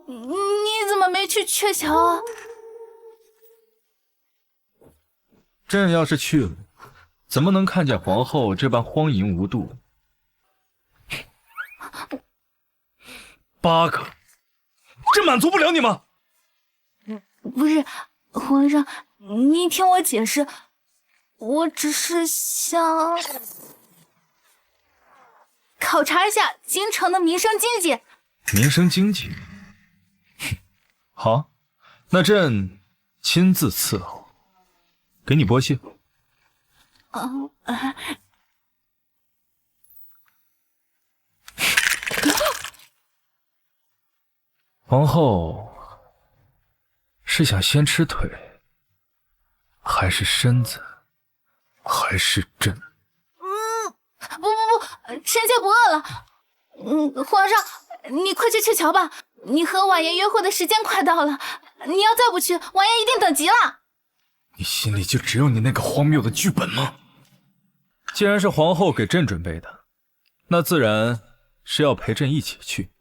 你怎么没去鹊桥啊？朕要是去了，怎么能看见皇后这般荒淫无度？8个，这满足不了你吗？不是，皇上，您听我解释，我只是想考察一下京城的民生经济。民生经济，好，那朕亲自伺候，给你剥蟹。皇后是想先吃腿，还是身子，还是朕？不，臣妾不饿了。皇上，你快去鹊桥吧，你和婉言约会的时间快到了，你要再不去，婉言一定等急了。你心里就只有你那个荒谬的剧本吗？既然是皇后给朕准备的，那自然是要陪朕一起去。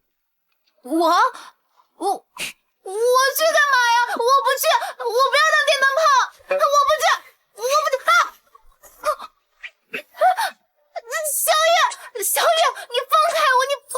我去干嘛呀？我不去，我不要当电灯泡，我不去啊！小月，你放开我，你不。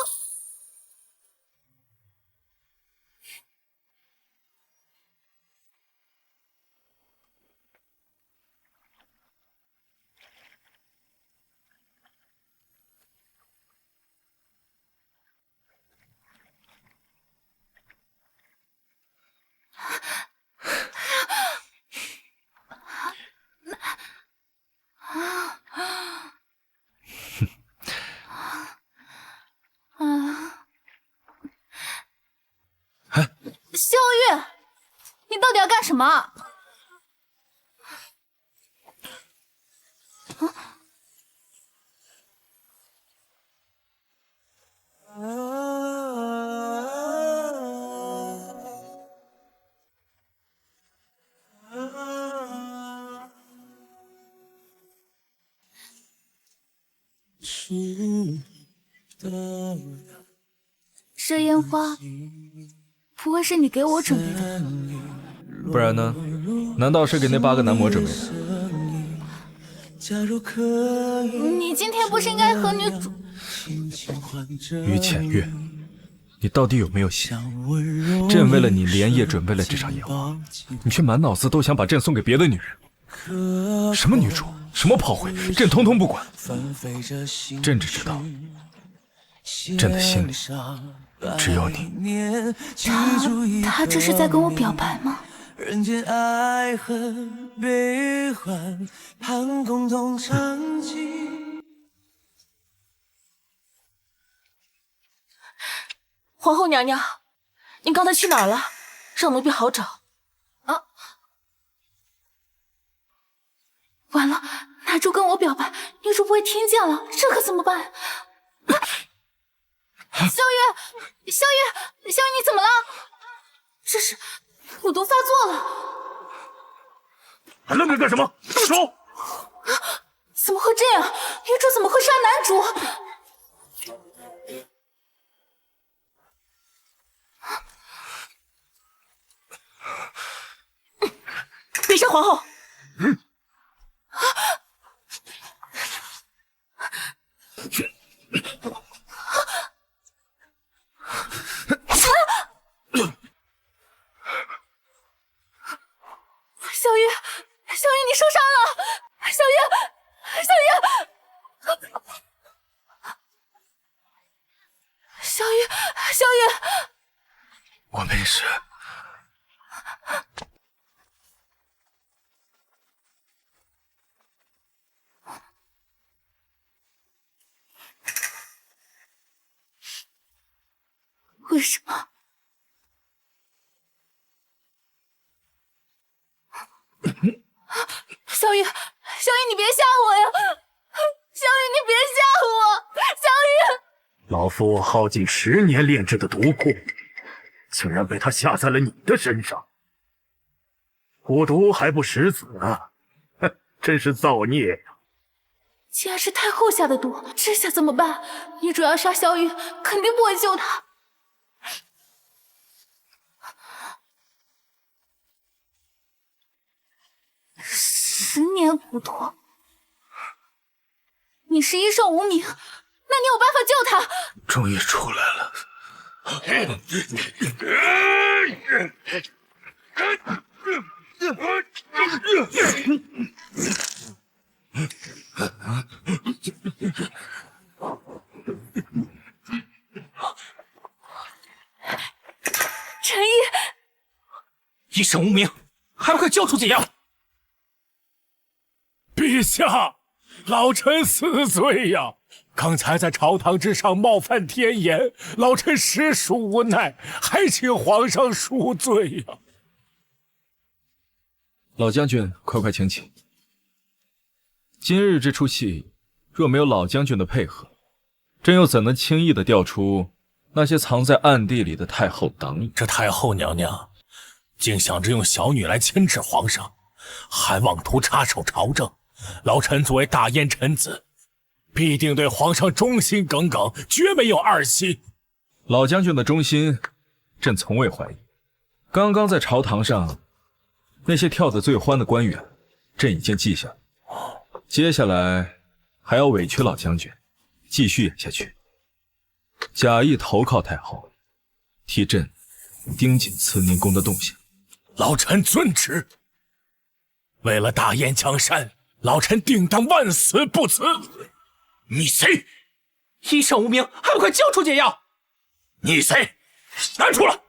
萧月，你到底要干什么？这烟花不会是你给我准备的吧？不然呢？难道是给那8个男模准备的？你今天不是应该和女主？于浅月，你到底有没有心？朕为了你连夜准备了这场烟花，你却满脑子都想把朕送给别的女人。什么女主，什么炮灰，朕通通不管。朕只知道，朕的心里只有你。他这是在跟我表白吗？人间爱恨悲欢，盼共同尝尽。皇后娘娘，您刚才去哪儿了？让奴婢好找。啊！完了，奶珠跟我表白，女主不会听见了，这可怎么办？萧月，你怎么了？这是我都发作了。还愣着干什么？动手！怎么会这样？女主怎么会杀男主？别杀皇后！小月，你受伤了！小月，我没事。为什么？小雨，你别吓我呀！小雨，你别吓我！小雨，老夫耗尽10年炼制的毒库，竟然被他下在了你的身上。蛊毒还不食子啊！哼，真是造孽呀！既然是太后下的毒，这下怎么办？女主要杀小雨，肯定不会救她。10年蛊毒，你是医圣无名，那你有办法救他？终于出来了。陈毅，医圣无名，还不快交出解药！陛下，老臣死罪呀！刚才在朝堂之上冒犯天颜，老臣实属无奈，还请皇上恕罪呀！老将军，快请起。今日这出戏，若没有老将军的配合，朕又怎能轻易的调出那些藏在暗地里的太后党羽。这太后娘娘竟想着用小女来牵制皇上，还妄图插手朝政。老臣作为大燕臣子，必定对皇上忠心耿耿，绝没有二心。老将军的忠心，朕从未怀疑。刚刚在朝堂上，那些跳得最欢的官员，朕已经记下了。接下来还要委屈老将军继续演下去，假意投靠太后，替朕盯紧慈宁宫的动向。老臣遵旨。为了大燕江山，老臣定当万死不辞。你谁？医圣无名，还不快交出解药！你谁？拿出来！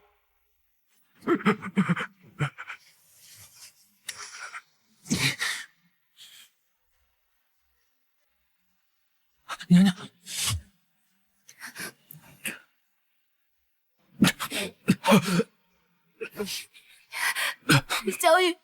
娘娘，小雨，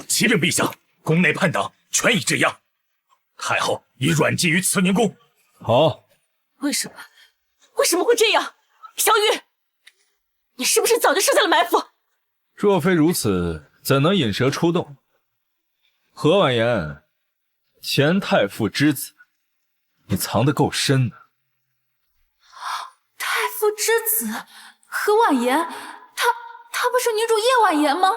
启禀陛下，宫内叛党全已制压，太后已软禁于慈宁宫。好，为什么？为什么会这样？小雨，你是不是早就设下了埋伏？若非如此，怎能引蛇出洞？何婉言，前太傅之子，你藏得够深的。太傅之子何婉言，她不是女主叶婉言吗？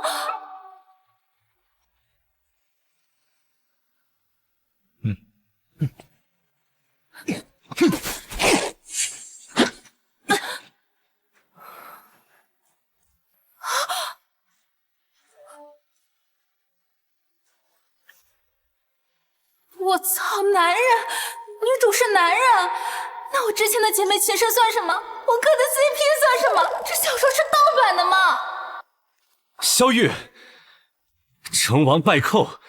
我操，男人，女主是男人，那我之前的姐妹情深算什么？我磕的 CP 算什么？这小说是盗版的吗？萧玉，成王败寇，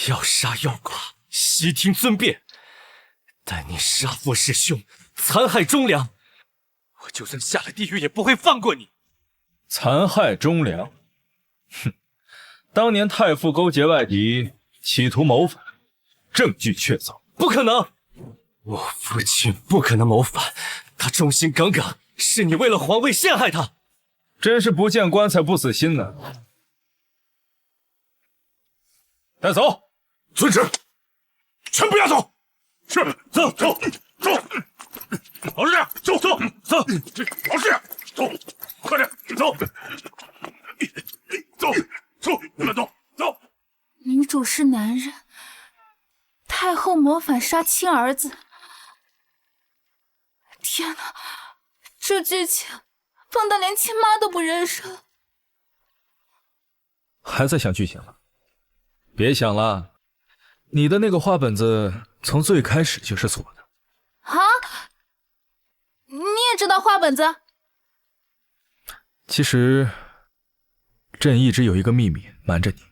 要杀要剐，悉听尊便。但你杀父弑兄，残害忠良，我就算下了地狱也不会放过你。残害忠良？哼！当年太傅勾结外敌，企图谋反，证据确凿。不可能！我父亲不可能谋反，他忠心耿耿，是你为了皇位陷害他。真是不见棺材不死心呢。带走！遵旨，全部押走。是，走走走，老实点，走走走，老实点，走，快点走，走走，你们走走。女主是男人，太后谋反杀亲儿子。天哪，这剧情放得连亲妈都不认识了。还在想剧情了？别想了，你的那个画本子从最开始就是锁的。啊？你也知道画本子？其实，朕一直有一个秘密瞒着你。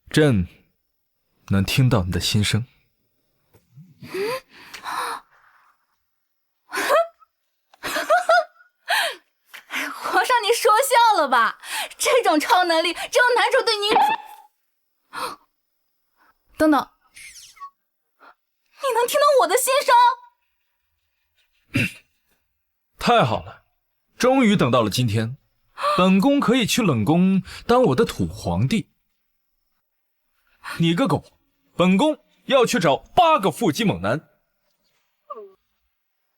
朕能听到你的心声。皇上，你说笑了吧？这种超能力只有男主对女主。等等，你能听到我的心声？太好了，终于等到了今天，本宫可以去冷宫当我的土皇帝。你个狗，本宫要去找8个腹肌猛男，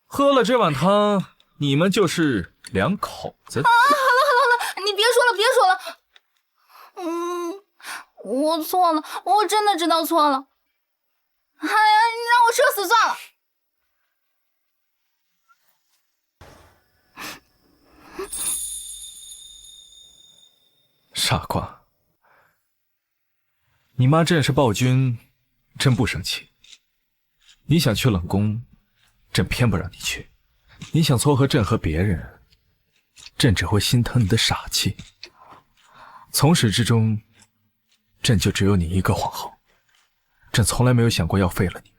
喝了这碗汤，你们就是2口子。好了，你别说了，别说了。我错了，我真的知道错了。哎呀，你让我社死算了。傻瓜，你妈朕是暴君，朕不生气。你想去冷宫，朕偏不让你去。你想撮合朕和别人，朕只会心疼你的傻气。从始至终，朕就只有你一个皇后，朕从来没有想过要废了你。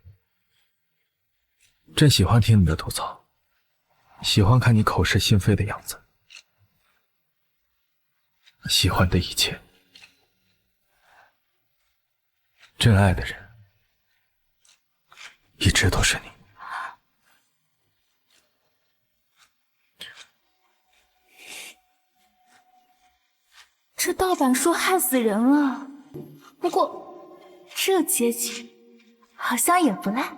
朕喜欢听你的吐槽，喜欢看你口是心非的样子。喜欢的一切。真爱的人，一直都是你。这盗版书害死人了，不过这结局好像也不赖。